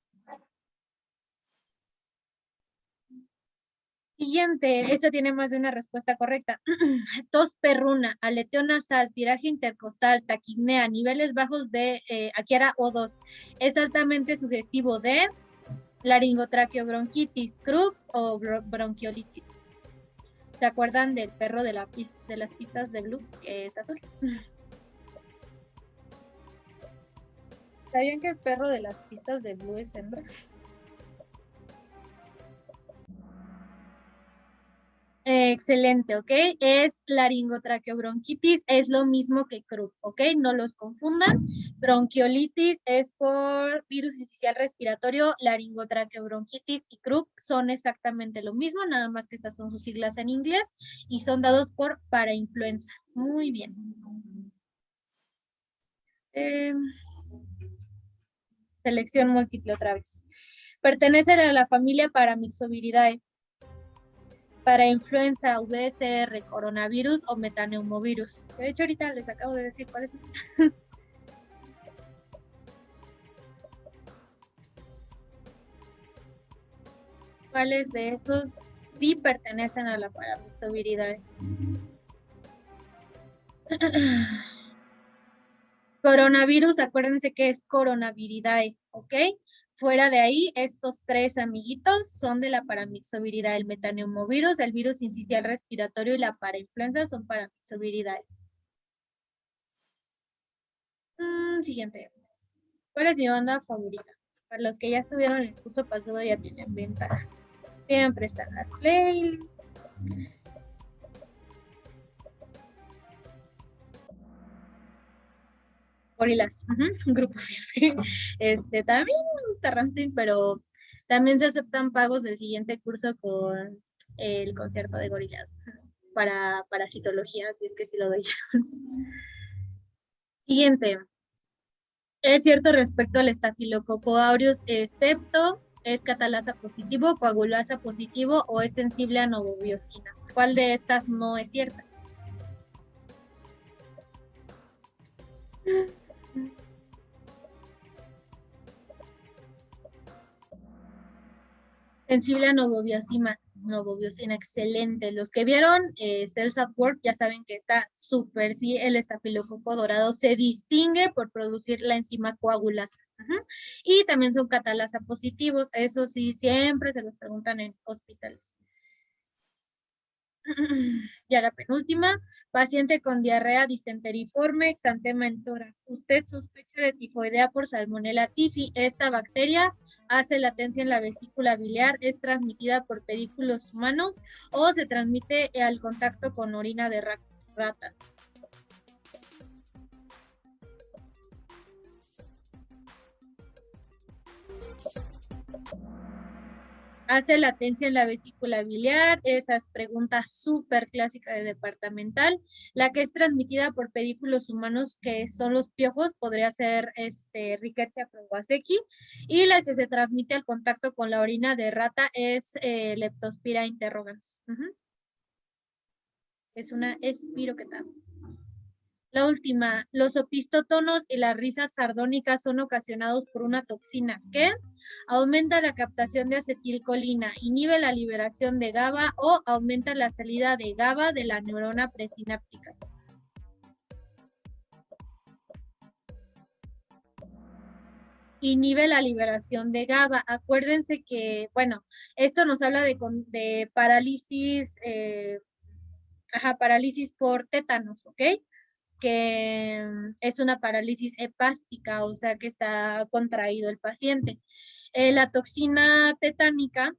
Siguiente, esta tiene más de una respuesta correcta. Tos perruna, aleteo nasal, tiraje intercostal, taquipnea, niveles bajos de, aquí era O2. Es altamente sugestivo de laringotraqueobronquitis, Krupp o bronquiolitis. ¿Se acuerdan del perro de las pistas de Blue, que es azul? ¿Sabían que el perro de las pistas de Blue es hembra? Excelente, ¿ok? Es laringotraqueobronquitis, es lo mismo que Krupp, ¿ok? No los confundan. Bronquiolitis es por virus incisional respiratorio, laringotraqueobronquitis y Krupp son exactamente lo mismo, nada más que estas son sus siglas en inglés y son dados por parainfluenza. Muy bien. Selección múltiple otra vez. Pertenecen a la familia Paramyxoviridae. Para influenza, VSR, coronavirus o metaneumovirus. De hecho, ahorita les acabo de decir cuáles son. ¿Cuáles de esos sí pertenecen a la Paramyxoviridae? Coronavirus, acuérdense que es Coronaviridae, ¿ok? Fuera de ahí, estos tres amiguitos son de la Paramyxoviridae. El metaneumovirus, el virus incisional respiratorio y la parainfluenza son Paramyxoviridae. Siguiente. ¿Cuál es mi banda favorita? Para los que ya estuvieron en el curso pasado ya tienen ventaja. Siempre están las playlists. Gorilas, grupo firme. También me gusta Rammstein, pero también se aceptan pagos del siguiente curso con el concierto de Gorilas para citología, así es que sí lo doy. Siguiente. Es cierto respecto al Staphylococcus aureus, excepto es catalasa positivo, coagulasa positivo o es sensible a novobiosina. ¿Cuál de estas no es cierta? Sensible a novobiosina, excelente. Los que vieron Cells at Work ya saben que está súper, sí, el estafilococo dorado se distingue por producir la enzima coagulasa. Y también son catalasa positivos, eso sí, siempre se los preguntan en hospitales. Ya la penúltima, paciente con diarrea disenteriforme, exantema en tórax. Usted sospecha de tifoidea por Salmonella typhi. Esta bacteria hace latencia en la vesícula biliar, es transmitida por pedículos humanos o se transmite al contacto con orina de rata. Hace latencia en la vesícula biliar, esas preguntas súper clásicas de departamental. La que es transmitida por pedículos humanos, que son los piojos, podría ser Rickettsia prowazekii, y la que se transmite al contacto con la orina de rata es Leptospira interrogans. Es una espiroqueta. La última, los opistótonos y las risas sardónicas son ocasionados por una toxina que aumenta la captación de acetilcolina, inhibe la liberación de GABA o aumenta la salida de GABA de la neurona presináptica. Inhibe la liberación de GABA. Acuérdense que, bueno, esto nos habla de parálisis, parálisis por tétanos, ¿ok? Que es una parálisis hepástica, o sea que está contraído el paciente. La toxina tetánica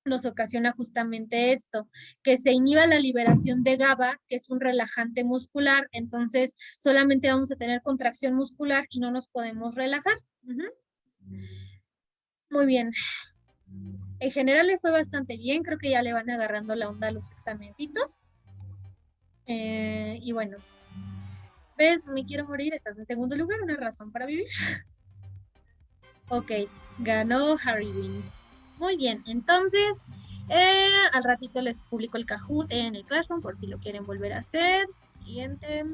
nos ocasiona justamente esto, que se inhiba la liberación de GABA, que es un relajante muscular, entonces solamente vamos a tener contracción muscular y no nos podemos relajar. Muy bien. En general les fue bastante bien, creo que ya le van agarrando la onda a los examencitos. Y bueno, ¿ves? Me quiero morir, estás en segundo lugar, una razón para vivir. Ok, ganó Harry Wynn. Muy bien, entonces al ratito les publico el Kahoot en el Classroom por si lo quieren volver a hacer. Siguiente.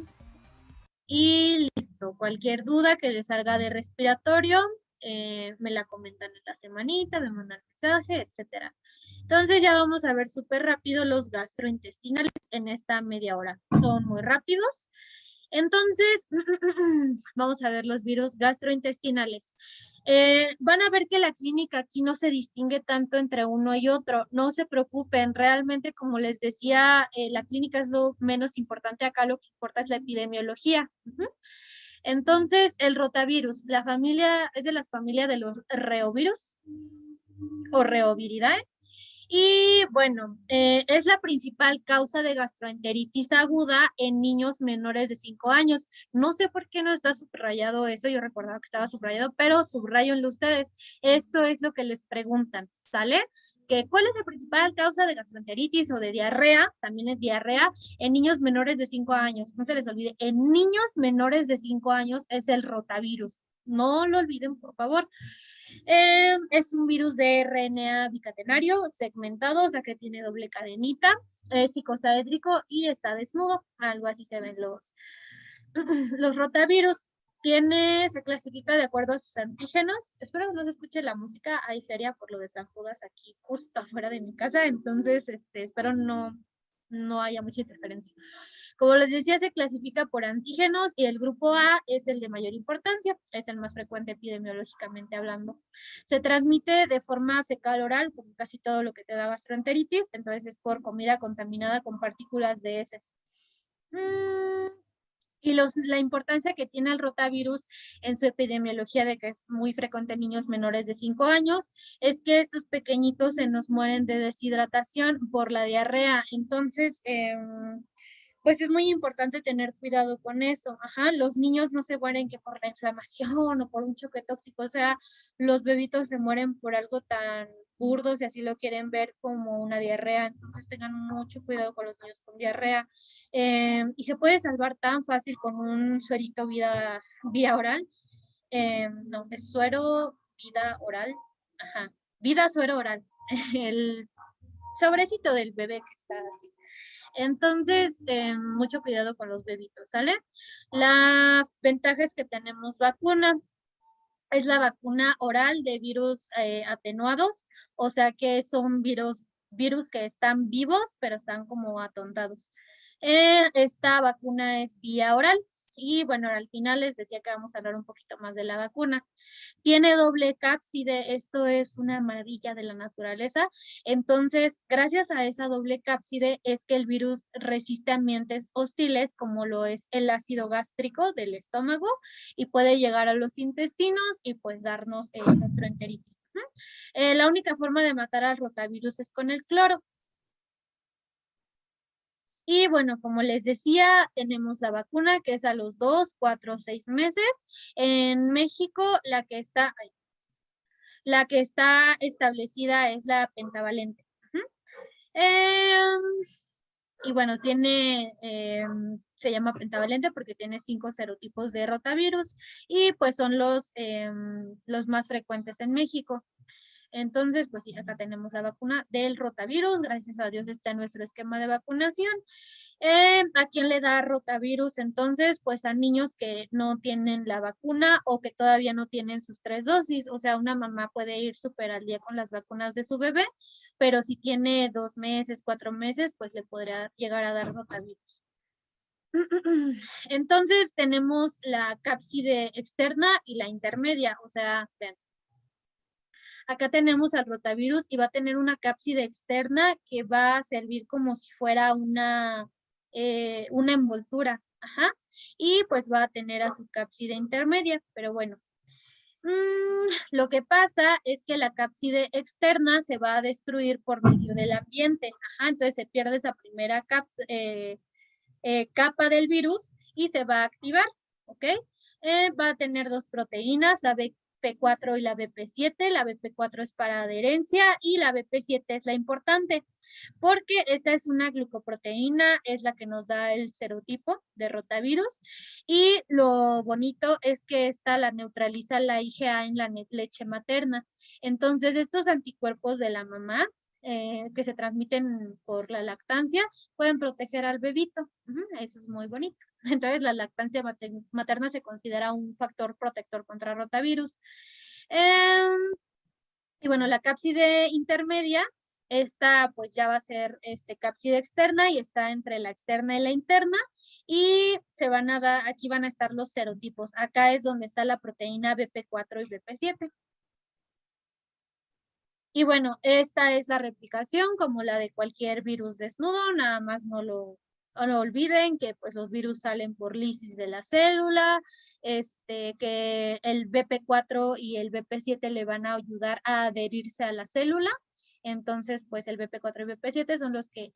Y listo, cualquier duda que les salga de respiratorio, me la comentan en la semanita, me mandan mensaje, etcétera. Entonces ya vamos a ver súper rápido los gastrointestinales en esta media hora. Son muy rápidos. Entonces, vamos a ver los virus gastrointestinales. Van a ver que la clínica aquí no se distingue tanto entre uno y otro. No se preocupen, realmente, como les decía, la clínica es lo menos importante acá, lo que importa es la epidemiología. Entonces, el rotavirus, la familia es de las familias de los reovirus o reoviridae. Y bueno, es la principal causa de gastroenteritis aguda en niños menores de 5 años. No sé por qué no está subrayado eso, yo recordaba que estaba subrayado, pero subrayenlo ustedes. Esto es lo que les preguntan, ¿sale? ¿Cuál es la principal causa de gastroenteritis o de diarrea? También es diarrea en niños menores de 5 años. No se les olvide, en niños menores de 5 años es el rotavirus. No lo olviden, por favor. Es un virus de RNA bicatenario, segmentado, o sea que tiene doble cadenita, es icosaédrico y está desnudo, algo así se ven los rotavirus. Se clasifica de acuerdo a sus antígenos. Espero que no se escuche la música, hay feria por lo de San Judas aquí justo afuera de mi casa, entonces espero no haya mucha interferencia. Como les decía, se clasifica por antígenos y el grupo A es el de mayor importancia, es el más frecuente epidemiológicamente hablando. Se transmite de forma fecal oral, como casi todo lo que te da gastroenteritis, entonces es por comida contaminada con partículas de heces. Y la importancia que tiene el rotavirus en su epidemiología de que es muy frecuente en niños menores de 5 años, es que estos pequeñitos se nos mueren de deshidratación por la diarrea. Entonces, pues es muy importante tener cuidado con eso. Los niños no se mueren que por la inflamación o por un choque tóxico, o sea, los bebitos se mueren por algo tan burdo, si así lo quieren ver, como una diarrea. Entonces tengan mucho cuidado con los niños con diarrea. Y se puede salvar tan fácil con un suerito vía oral. No, es suero, vida oral. Vida, suero oral. El sobrecito del bebé que está así. Entonces, mucho cuidado con los bebitos, ¿sale? La ventaja es que tenemos vacuna. Es la vacuna oral de virus atenuados, o sea que son virus que están vivos, pero están como atontados. Esta vacuna es vía oral. Y bueno, al final les decía que vamos a hablar un poquito más de la vacuna. Tiene doble cápside, esto es una maravilla de la naturaleza. Entonces, gracias a esa doble cápside es que el virus resiste ambientes hostiles como lo es el ácido gástrico del estómago y puede llegar a los intestinos y pues darnos gastroenteritis. La única forma de matar al rotavirus es con el cloro. Y bueno, como les decía, tenemos la vacuna que es a los 2, 4, 6 meses. En México, la que está establecida es la pentavalente. Y bueno, se llama pentavalente porque tiene 5 serotipos de rotavirus y pues son los más frecuentes en México. Entonces, pues sí, acá tenemos la vacuna del rotavirus. Gracias a Dios está en nuestro esquema de vacunación. ¿A quién le da rotavirus? Entonces, pues a niños que no tienen la vacuna o que todavía no tienen sus 3 dosis. O sea, una mamá puede ir súper al día con las vacunas de su bebé, pero si tiene 2 meses, 4 meses, pues le podría llegar a dar rotavirus. Entonces, tenemos la cápside externa y la intermedia. O sea, vean. Acá tenemos al rotavirus y va a tener una cápside externa que va a servir como si fuera una envoltura. Ajá. Y pues va a tener a su cápside intermedia, pero bueno. Lo que pasa es que la cápside externa se va a destruir por medio del ambiente. Ajá, entonces se pierde esa primera capa del virus y se va a activar, ¿ok? Va a tener 2 proteínas, la BP4 y la BP7. La BP4 es para adherencia y la BP7 es la importante, porque esta es una glucoproteína, es la que nos da el serotipo de rotavirus, y lo bonito es que esta la neutraliza la IgA en la leche materna. Entonces, estos anticuerpos de la mamá, que se transmiten por la lactancia, pueden proteger al bebito. Eso es muy bonito. Entonces, la lactancia materna se considera un factor protector contra rotavirus. Y bueno, la cápside intermedia, esta pues ya va a ser cápside externa y está entre la externa y la interna, y aquí van a estar los serotipos. Acá es donde está la proteína BP4 y BP7. Y bueno, esta es la replicación como la de cualquier virus desnudo, nada más no lo olviden que pues los virus salen por lisis de la célula, que el BP4 y el BP7 le van a ayudar a adherirse a la célula. Entonces, pues el BP4 y BP7 son los que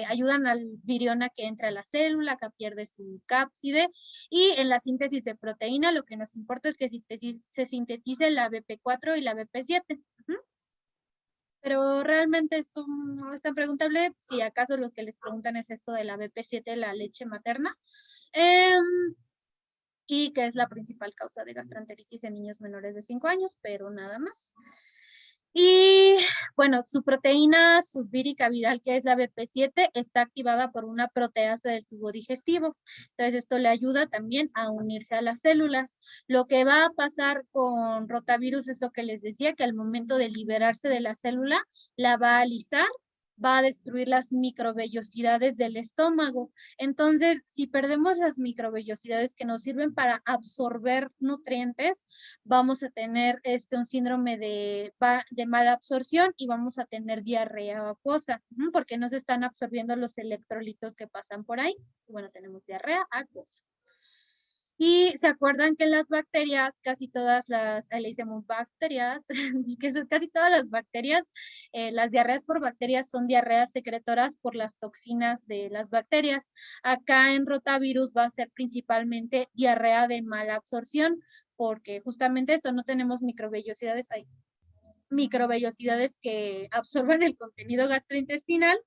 ayudan al virión a que entre a la célula, que pierde su cápside. Y en la síntesis de proteína, lo que nos importa es que se sintetice la BP4 y la BP7. Pero realmente esto no es tan preguntable, si acaso lo que les preguntan es esto de la BP7, la leche materna, y que es la principal causa de gastroenteritis en niños menores de 5 años, pero nada más. Y bueno, su proteína subvírica viral, que es la BP7, está activada por una proteasa del tubo digestivo. Entonces, esto le ayuda también a unirse a las células. Lo que va a pasar con rotavirus es lo que les decía, que al momento de liberarse de la célula, la va a alisar, va a destruir las microvellosidades del estómago. Entonces, si perdemos las microvellosidades que nos sirven para absorber nutrientes, vamos a tener un síndrome de mala absorción y vamos a tener diarrea acuosa, porque no se están absorbiendo los electrolitos que pasan por ahí. Bueno, tenemos diarrea acuosa. Y se acuerdan que las bacterias, casi todas le decimos bacterias, casi todas las bacterias, las diarreas por bacterias son diarreas secretoras por las toxinas de las bacterias. Acá en rotavirus va a ser principalmente diarrea de mala absorción, porque justamente esto, no tenemos microvellosidades ahí. Microvellosidades que absorben el contenido gastrointestinal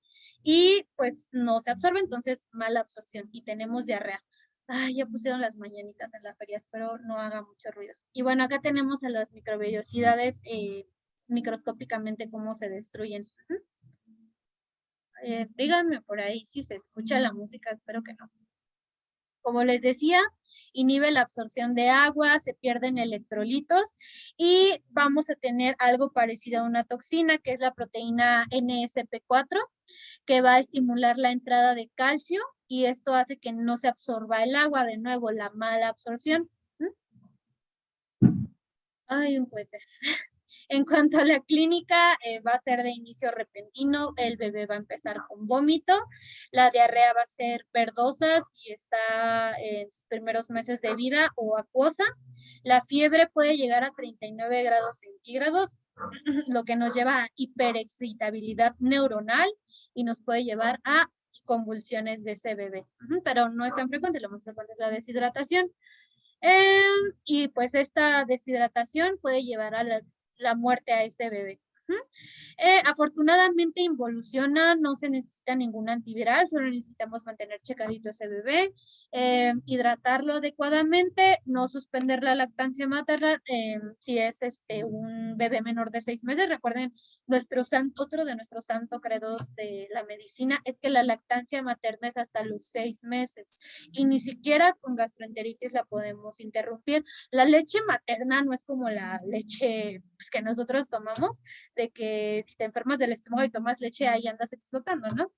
y pues no se absorbe, entonces mala absorción y tenemos diarrea. Ay, ya pusieron las mañanitas en la feria, espero no haga mucho ruido. Y bueno, acá tenemos a las microvellosidades microscópicamente cómo se destruyen. Díganme por ahí si se escucha la música, espero que no. como les decía, inhibe la absorción de agua, se pierden electrolitos y vamos a tener algo parecido a una toxina, que es la proteína NSP4, que va a estimular la entrada de calcio y esto hace que no se absorba el agua, de nuevo, la mala absorción. Ay, un cohete. En cuanto a la clínica, va a ser de inicio repentino, el bebé va a empezar con vómito, la diarrea va a ser verdosa si está en sus primeros meses de vida o acuosa, la fiebre puede llegar a 39 grados centígrados, lo que nos lleva a hiperexcitabilidad neuronal y nos puede llevar a convulsiones de ese bebé, pero no es tan frecuente, lo más frecuente es la deshidratación. Y pues esta deshidratación puede llevar a la muerte a ese bebé. Afortunadamente involuciona, no se necesita ningún antiviral, solo necesitamos mantener checadito ese bebé, hidratarlo adecuadamente, no suspender la lactancia materna si es un bebé menor de 6 meses. Recuerden, otro de nuestros santo credos de la medicina es que la lactancia materna es hasta los 6 meses y ni siquiera con gastroenteritis la podemos interrumpir. La leche materna no es como la leche pues, que nosotros tomamos, de que si te enfermas del estómago y tomas leche, ahí andas explotando, ¿no?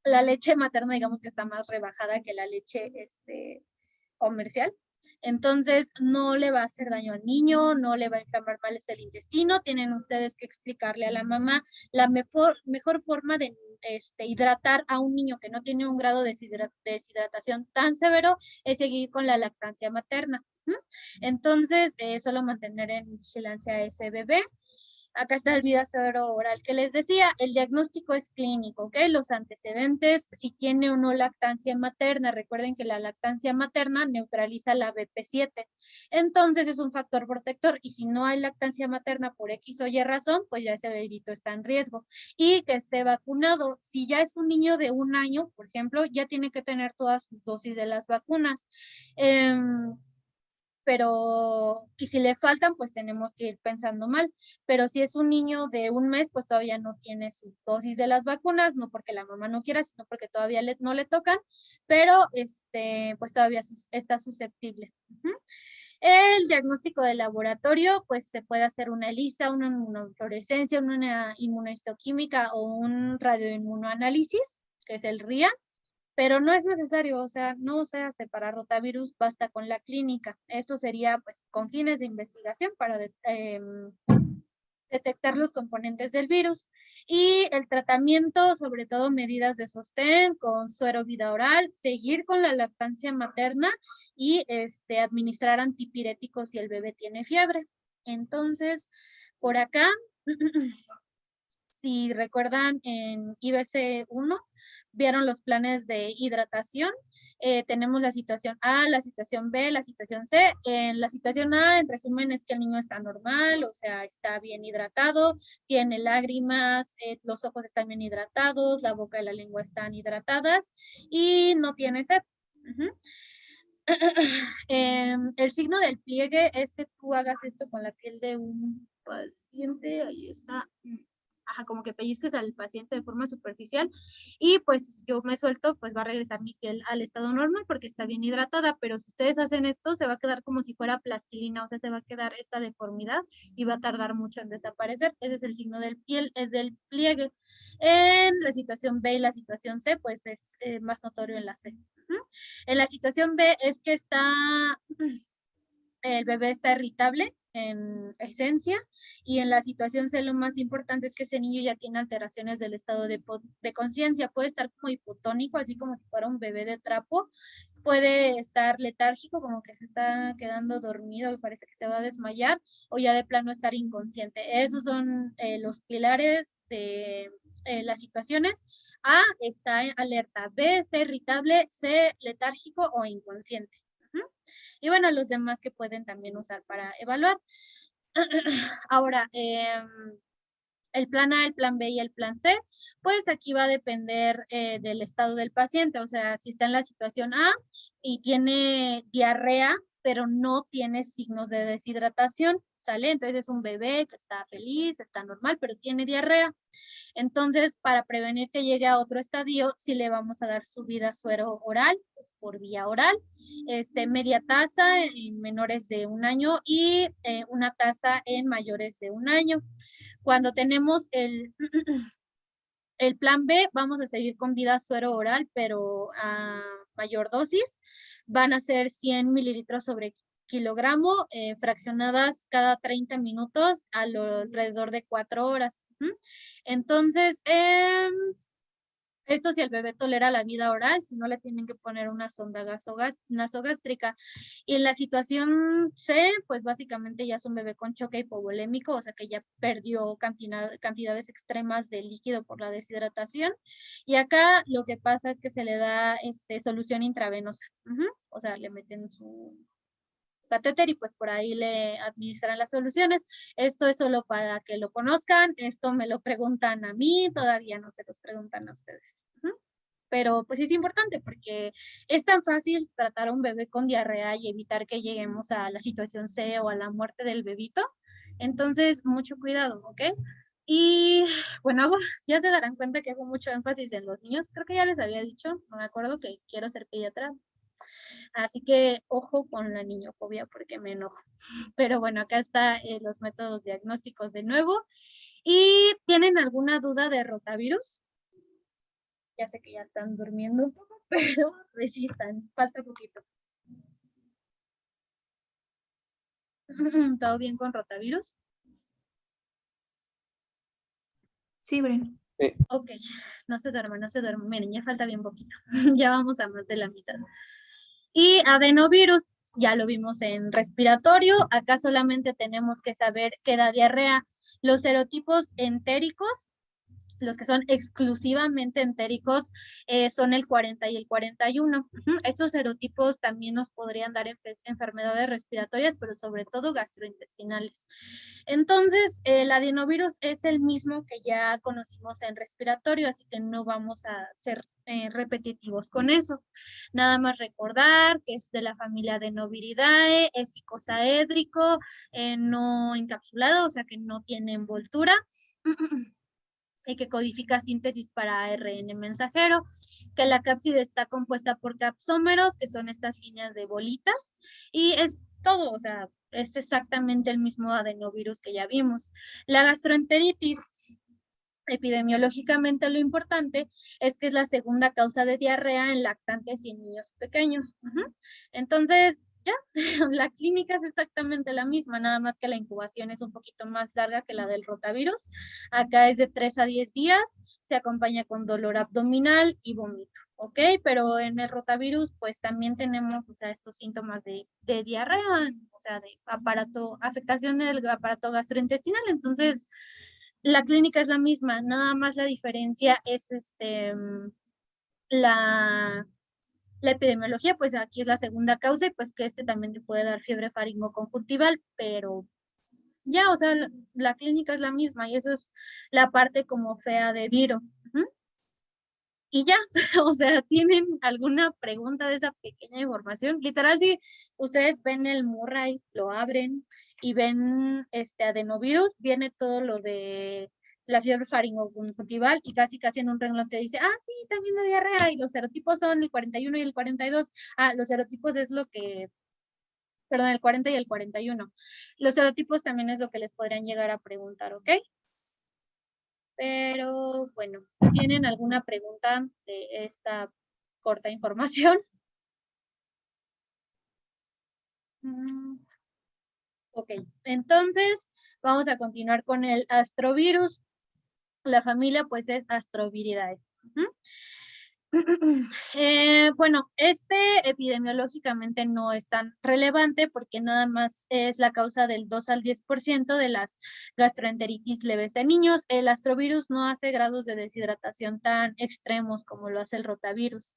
La leche materna, digamos que está más rebajada que la leche comercial. Entonces, no le va a hacer daño al niño, no le va a inflamar mal el intestino. Tienen ustedes que explicarle a la mamá la mejor forma de hidratar a un niño que no tiene un grado de deshidratación tan severo es seguir con la lactancia materna. Entonces, solo mantener en vigilancia a ese bebé. Acá está el vidacero oral que les decía, el diagnóstico es clínico, ¿ok? Los antecedentes, si tiene o no lactancia materna, recuerden que la lactancia materna neutraliza la BP7, entonces es un factor protector y si no hay lactancia materna por X o Y razón, pues ya ese bebito está en riesgo y que esté vacunado. Si ya es un niño de 1 año, por ejemplo, ya tiene que tener todas sus dosis de las vacunas. Pero, y si le faltan, pues tenemos que ir pensando mal. Pero si es un niño de 1 mes, pues todavía no tiene sus dosis de las vacunas, no porque la mamá no quiera, sino porque todavía no le tocan, pero pues todavía está susceptible. El diagnóstico de laboratorio, pues se puede hacer una ELISA, una inmunofluorescencia, una inmunohistoquímica o un radioinmunoanálisis, que es el RIA. Pero no es necesario, o sea, no se hace para rotavirus, basta con la clínica. Esto sería, pues, con fines de investigación para detectar los componentes del virus. Y el tratamiento, sobre todo medidas de sostén con suero vida oral, seguir con la lactancia materna y administrar antipiréticos si el bebé tiene fiebre. Entonces, por acá, si recuerdan en IBC 1, vieron los planes de hidratación. Tenemos la situación A, la situación B, la situación C. En la situación A, en resumen, es que el niño está normal, o sea, está bien hidratado, tiene lágrimas, los ojos están bien hidratados, la boca y la lengua están hidratadas y no tiene sed. El signo del pliegue es que tú hagas esto con la piel de un paciente, ahí está, como que pellizques al paciente de forma superficial y pues yo me suelto, pues va a regresar mi piel al estado normal porque está bien hidratada, pero si ustedes hacen esto se va a quedar como si fuera plastilina, o sea, se va a quedar esta deformidad y va a tardar mucho en desaparecer. Ese es el signo del del pliegue. En la situación B y la situación C, pues es más notorio en la C. En la situación B es que el bebé está irritable en esencia y en la situación C lo más importante es que ese niño ya tiene alteraciones del estado de conciencia, puede estar como hipotónico, así como si fuera un bebé de trapo, puede estar letárgico, como que se está quedando dormido y parece que se va a desmayar, o ya de plano estar inconsciente. Esos son los pilares de las situaciones. A, está en alerta, B, está irritable, C, letárgico o inconsciente. Y bueno, los demás que pueden también usar para evaluar. Ahora, el plan A, el plan B y el plan C, pues aquí va a depender del estado del paciente, o sea, si está en la situación A y tiene diarrea, pero no tiene signos de deshidratación, ¿sale? Entonces es un bebé que está feliz, está normal, pero tiene diarrea. Entonces, para prevenir que llegue a otro estadio, sí le vamos a dar subida suero oral, pues, por vía oral, media taza en menores de 1 año y una taza en mayores de 1 año. Cuando tenemos el plan B, vamos a seguir con vida suero oral, pero a mayor dosis. Van a ser 100 mililitros sobre kilogramo, fraccionadas cada 30 minutos alrededor de 4 horas. Entonces, esto si el bebé tolera la vida oral, si no le tienen que poner una sonda nasogástrica. Y en la situación C, pues básicamente ya es un bebé con choque hipovolémico, o sea que ya perdió cantidades extremas de líquido por la deshidratación. Y acá lo que pasa es que se le da solución intravenosa. O sea, le meten su catéter y pues por ahí le administran las soluciones. Esto es solo para que lo conozcan, esto me lo preguntan a mí, todavía no se los preguntan a ustedes. Pero pues es importante porque es tan fácil tratar a un bebé con diarrea y evitar que lleguemos a la situación C o a la muerte del bebito. Entonces, mucho cuidado, ¿ok? Y bueno, ya se darán cuenta que hago mucho énfasis en los niños. Creo que ya les había dicho, no me acuerdo, que quiero ser pediatra. Así que ojo con la niñofobia porque me enojo. Pero bueno, acá están los métodos diagnósticos de nuevo. ¿Y tienen alguna duda de rotavirus? Ya sé que ya están durmiendo un poco, pero resistan, falta poquito. ¿Todo bien con rotavirus? Sí, Bren. Ok, no se duerman, no se duerman. Miren, ya falta bien poquito. Ya vamos a más de la mitad. Y adenovirus, ya lo vimos en respiratorio. Acá solamente tenemos que saber que da diarrea. Los serotipos entéricos, los que son exclusivamente entéricos, son el 40 y el 41. Estos serotipos también nos podrían dar enfermedades respiratorias, pero sobre todo gastrointestinales. Entonces, el adenovirus es el mismo que ya conocimos en respiratorio, así que no vamos a ser repetitivos con eso. Nada más recordar que es de la familia Adenoviridae, es icosaédrico, no encapsulado, o sea que no tiene envoltura. Y que codifica síntesis para ARN mensajero, que la cápside está compuesta por capsómeros, que son estas líneas de bolitas, y es todo, o sea, es exactamente el mismo adenovirus que ya vimos. La gastroenteritis, epidemiológicamente lo importante es que es la segunda causa de diarrea en lactantes y en niños pequeños. Entonces, ya, la clínica es exactamente la misma, nada más que la incubación es un poquito más larga que la del rotavirus. Acá es de 3 a 10 días, se acompaña con dolor abdominal y vómito, ¿ok? Pero en el rotavirus, pues también tenemos, o sea, estos síntomas de diarrea, o sea, de afectación del aparato gastrointestinal. Entonces, la clínica es la misma, nada más la diferencia es la epidemiología, pues aquí es la segunda causa y pues que también te puede dar fiebre faringoconjuntival, pero ya, o sea, la clínica es la misma y eso es la parte como fea de Viro. Y ya, o sea, ¿tienen alguna pregunta de esa pequeña información? Literal, si ustedes ven el Murray, lo abren y ven adenovirus, viene todo lo de la fiebre faringoconjuntival y casi en un renglón te dice, sí, también la diarrea y los serotipos son el 41 y el 42. Los serotipos es lo que, perdón, el 40 y el 41. Los serotipos también es lo que les podrían llegar a preguntar, ¿ok? Pero bueno, ¿tienen alguna pregunta de esta corta información? Ok, entonces vamos a continuar con el astrovirus. La familia pues es Astroviridae. Bueno, epidemiológicamente no es tan relevante porque nada más es la causa del 2 al 10% de las gastroenteritis leves de niños. El astrovirus no hace grados de deshidratación tan extremos como lo hace el rotavirus.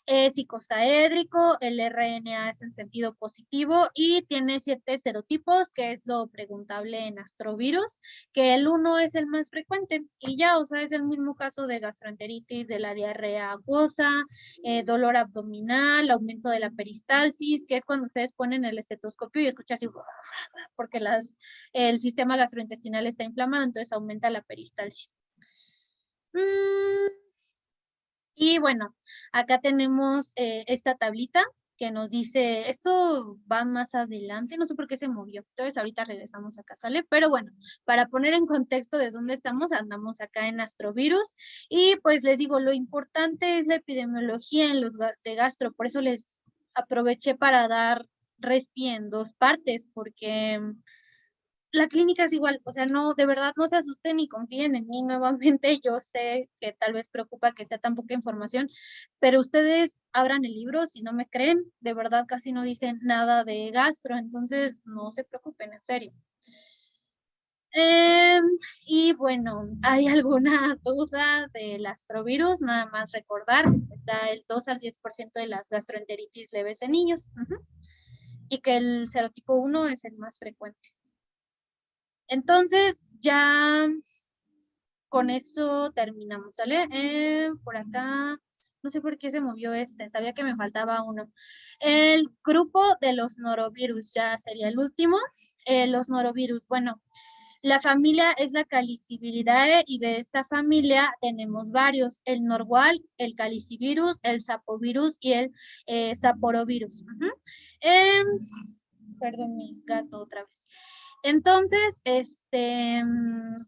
Es icosaédrico, el RNA es en sentido positivo y tiene 7 serotipos, que es lo preguntable en astrovirus, que el 1 es el más frecuente y ya, o sea, es el mismo caso de gastroenteritis, de la diarrea aguda nerviosa, dolor abdominal, aumento de la peristalsis, que es cuando ustedes ponen el estetoscopio y escuchan así, porque el sistema gastrointestinal está inflamado, entonces aumenta la peristalsis. Y bueno, acá tenemos esta tablita que nos dice, esto va más adelante, no sé por qué se movió, entonces ahorita regresamos acá, ¿sale? Pero bueno, para poner en contexto de dónde estamos, andamos acá en astrovirus, y pues les digo, lo importante es la epidemiología en los de gastro, por eso les aproveché para dar respi en dos partes, porque la clínica es igual, o sea, no, de verdad no se asusten y confíen en mí nuevamente. Yo sé que tal vez preocupa que sea tan poca información, pero ustedes abran el libro, si no me creen, de verdad casi no dicen nada de gastro, entonces no se preocupen, en serio. Y bueno, ¿hay alguna duda del astrovirus? Nada más recordar que está el 2 al 10% de las gastroenteritis leves en niños, y que el serotipo 1 es el más frecuente. Entonces, ya con eso terminamos, ¿sale? Por acá, no sé por qué se movió sabía que me faltaba uno. El grupo de los norovirus ya sería el último. Los norovirus, bueno, la familia es la Caliciviridae y de esta familia tenemos varios, el norwalk, el calicivirus, el sapovirus y el saporovirus. Perdón, mi gato otra vez. Entonces,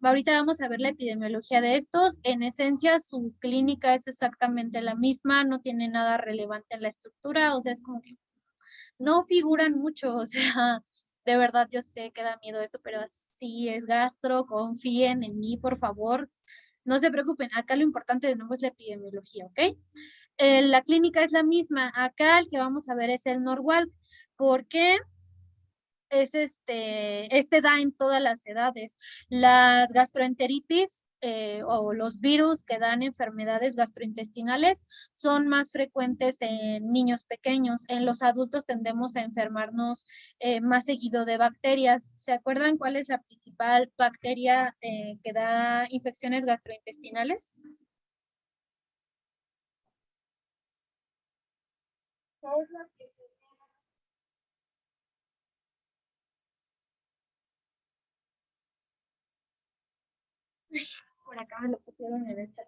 ahorita vamos a ver la epidemiología de estos. En esencia, su clínica es exactamente la misma, no tiene nada relevante en la estructura, o sea, es como que no figuran mucho, o sea, de verdad yo sé que da miedo esto, pero sí es gastro, confíen en mí, por favor. No se preocupen, acá lo importante de nuevo es la epidemiología, ¿ok? La clínica es la misma, acá el que vamos a ver es el Norwalk. ¿Por qué? Es este da en todas las edades. Las gastroenteritis o los virus que dan enfermedades gastrointestinales son más frecuentes en niños pequeños. En los adultos tendemos a enfermarnos más seguido de bacterias. ¿Se acuerdan cuál es la principal bacteria que da infecciones gastrointestinales? Por acá me lo pusieron en el chat.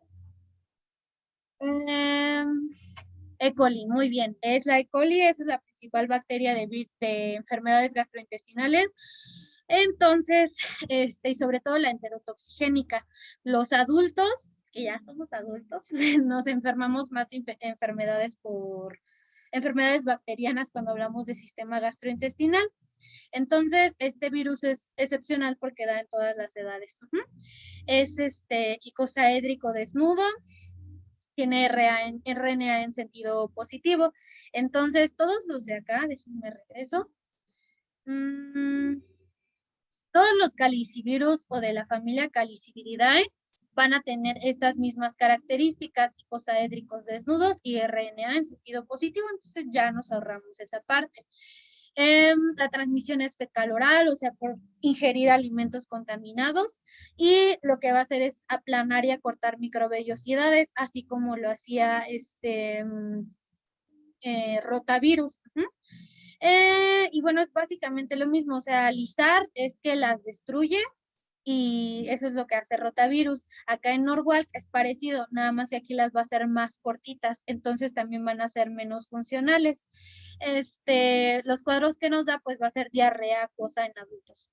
E. coli, muy bien. Es la E. coli, esa es la principal bacteria de enfermedades gastrointestinales. Entonces, y sobre todo la enterotoxigénica. Los adultos, que ya somos adultos, nos enfermamos más de enfermedades bacterianas cuando hablamos de sistema gastrointestinal. Entonces, este virus es excepcional porque da en todas las edades. Es icosaédrico desnudo, tiene RNA en sentido positivo. Entonces, todos los de acá, déjenme regreso. Todos los calicivirus o de la familia Caliciviridae van a tener estas mismas características, icosaédricos desnudos y RNA en sentido positivo, entonces ya nos ahorramos esa parte. La transmisión es fecal oral, o sea, por ingerir alimentos contaminados, y lo que va a hacer es aplanar y acortar microvellosidades, así como lo hacía rotavirus. Y bueno, es básicamente lo mismo, o sea, alisar es que las destruye, y eso es lo que hace rotavirus. Acá en Norwalk es parecido, nada más que aquí las va a hacer más cortitas, entonces también van a ser menos funcionales. Los cuadros que nos da, pues va a ser diarrea acuosa en adultos.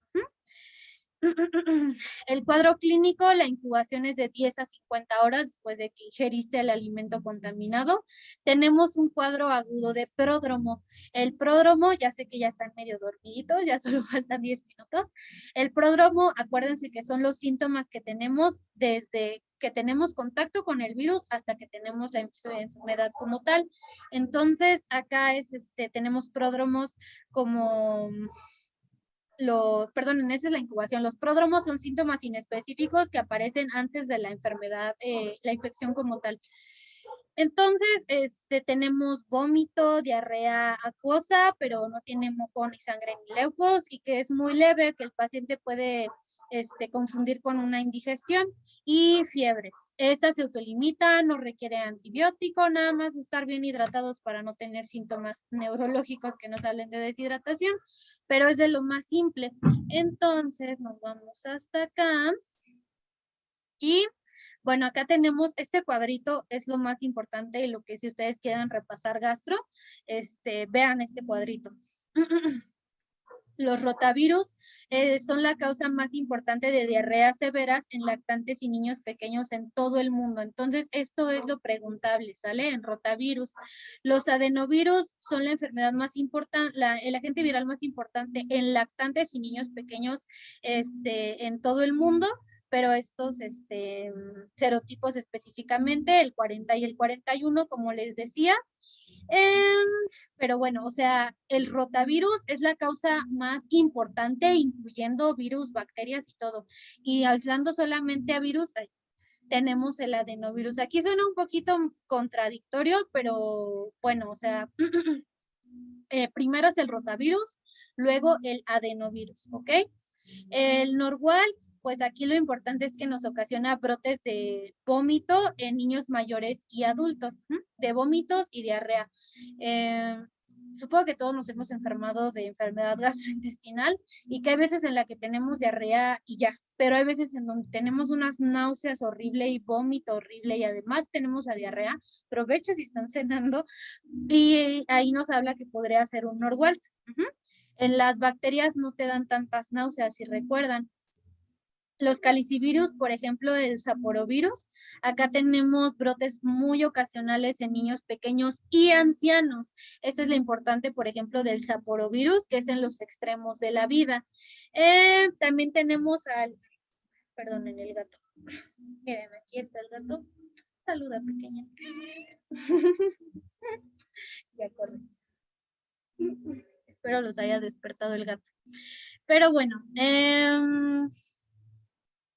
El cuadro clínico, la incubación es de 10 a 50 horas después de que ingeriste el alimento contaminado. Tenemos un cuadro agudo de pródromo. El pródromo, ya sé que ya están medio dormiditos, ya solo faltan 10 minutos. El pródromo, acuérdense que son los síntomas que tenemos desde que tenemos contacto con el virus hasta que tenemos la enfermedad como tal. Entonces, acá tenemos pródromos como... Perdón, esa es la incubación. Los pródromos son síntomas inespecíficos que aparecen antes de la enfermedad, la infección como tal. Entonces, tenemos vómito, diarrea acuosa, pero no tiene moco ni sangre ni leucos, y que es muy leve, que el paciente puede confundir con una indigestión, y fiebre. Esta se autolimita, no requiere antibiótico, nada más estar bien hidratados para no tener síntomas neurológicos que nos hablen de deshidratación, pero es de lo más simple. Entonces nos vamos hasta acá y bueno, acá tenemos este cuadrito, es lo más importante y lo que si ustedes quieren repasar gastro, vean este cuadrito. Los rotavirus son la causa más importante de diarreas severas en lactantes y niños pequeños en todo el mundo. Entonces, esto es lo preguntable, ¿sale? En rotavirus. Los adenovirus son la enfermedad más importante, el agente viral más importante en lactantes y niños pequeños en todo el mundo, pero estos serotipos específicamente, el 40 y el 41, como les decía, pero bueno, o sea, el rotavirus es la causa más importante, incluyendo virus, bacterias y todo. Y aislando solamente a virus, tenemos el adenovirus. Aquí suena un poquito contradictorio, pero bueno, o sea, primero es el rotavirus, luego el adenovirus, ¿ok? El Norwalk, pues aquí lo importante es que nos ocasiona brotes de vómito en niños mayores y adultos, de vómitos y diarrea. Supongo que todos nos hemos enfermado de enfermedad gastrointestinal y que hay veces en la que tenemos diarrea y ya, pero hay veces en donde tenemos unas náuseas horrible y vómito horrible y además tenemos la diarrea. Provecho si están cenando y ahí nos habla que podría ser un Norwalk. En las bacterias no te dan tantas náuseas, si recuerdan. Los calicivirus, por ejemplo, el saporovirus, acá tenemos brotes muy ocasionales en niños pequeños y ancianos. Esa es la importante, por ejemplo, del saporovirus, que es en los extremos de la vida. También tenemos perdonen, el gato. Miren, aquí está el gato. Saluda, pequeña. Ya corre. Espero los haya despertado el gato. Pero bueno,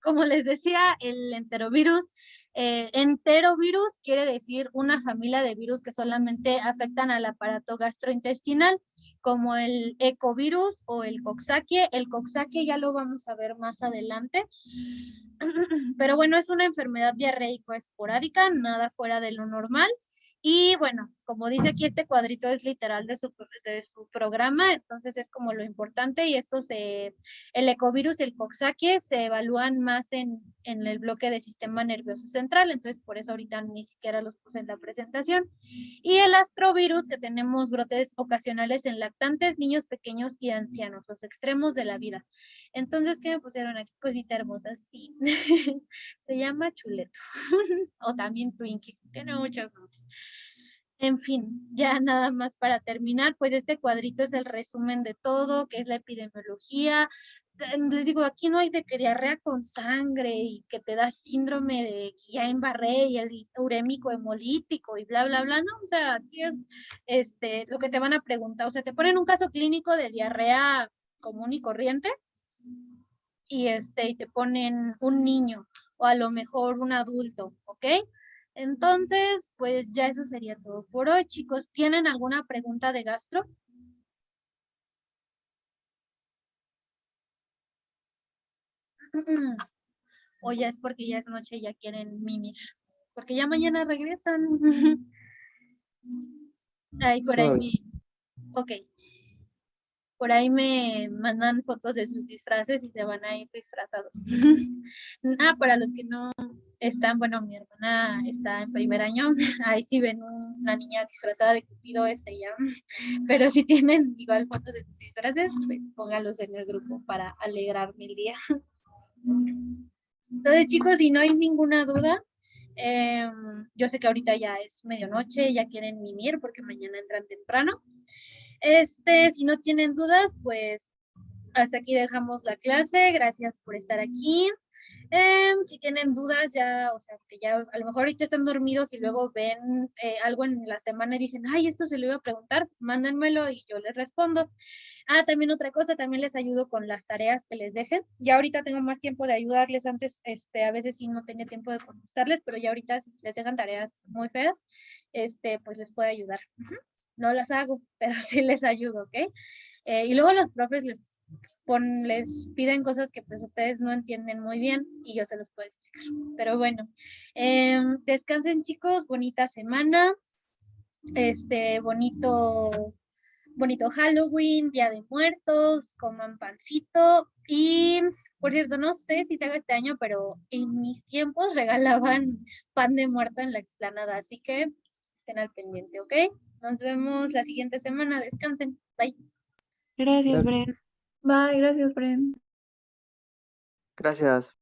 como les decía, el enterovirus, enterovirus quiere decir una familia de virus que solamente afectan al aparato gastrointestinal, como el ecovirus o el coxsackie. El coxsackie ya lo vamos a ver más adelante. Pero bueno, es una enfermedad diarreico esporádica, nada fuera de lo normal. Y bueno, como dice aquí, este cuadrito es literal de su programa, entonces es como lo importante y el ecovirus y el coxsackie se evalúan más en el bloque de sistema nervioso central, entonces por eso ahorita ni siquiera los puse en la presentación. Y el astrovirus, que tenemos brotes ocasionales en lactantes, niños pequeños y ancianos, los extremos de la vida. Entonces, ¿qué me pusieron aquí? Cosita hermosa, sí. Se llama Chuleto. O también Twinkie, tiene muchos nombres. En fin, ya nada más para terminar, pues este cuadrito es el resumen de todo, que es la epidemiología. Les digo, aquí no hay de que diarrea con sangre y que te da síndrome de Guillain-Barré y el urémico hemolítico y bla, bla, bla, no, o sea, aquí es lo que te van a preguntar, o sea, te ponen un caso clínico de diarrea común y corriente y te ponen un niño o a lo mejor un adulto, ¿ok? Entonces, pues ya eso sería todo por hoy, chicos. ¿Tienen alguna pregunta de gastro? O ya es porque ya es noche y ya quieren mimir. Porque ya mañana regresan. Ay, por ahí me... Ok. Por ahí me mandan fotos de sus disfraces y se van a ir disfrazados. Para los que no están, bueno, mi hermana está en primer año, ahí sí ven una niña disfrazada de Cupido, es ella. Pero si tienen igual fotos de sus disfraces, pues pónganlos en el grupo para alegrarme el día. Entonces, chicos, si no hay ninguna duda, yo sé que ahorita ya es medianoche, ya quieren mimir porque mañana entran temprano. Si no tienen dudas, pues hasta aquí dejamos la clase. Gracias por estar aquí. Si tienen dudas, ya, o sea, que ya a lo mejor ahorita están dormidos y luego ven algo en la semana y dicen, ay, esto se lo iba a preguntar, mándenmelo y yo les respondo. También otra cosa, también les ayudo con las tareas que les dejen. Ya ahorita tengo más tiempo de ayudarles, antes a veces sí no tenía tiempo de contestarles, pero ya ahorita si les dejan tareas muy feas, pues les puedo ayudar. No las hago, pero sí les ayudo, ¿ok? Y luego los profes les piden cosas que pues ustedes no entienden muy bien y yo se los puedo explicar. Pero bueno, descansen chicos, bonita semana, bonito Halloween, Día de Muertos, coman pancito y, por cierto, no sé si se haga este año, pero en mis tiempos regalaban pan de muerto en la explanada, así que estén al pendiente, ¿ok? Nos vemos la siguiente semana, descansen, bye. Gracias, Gracias. Bren. Bye, gracias, Bren. Gracias.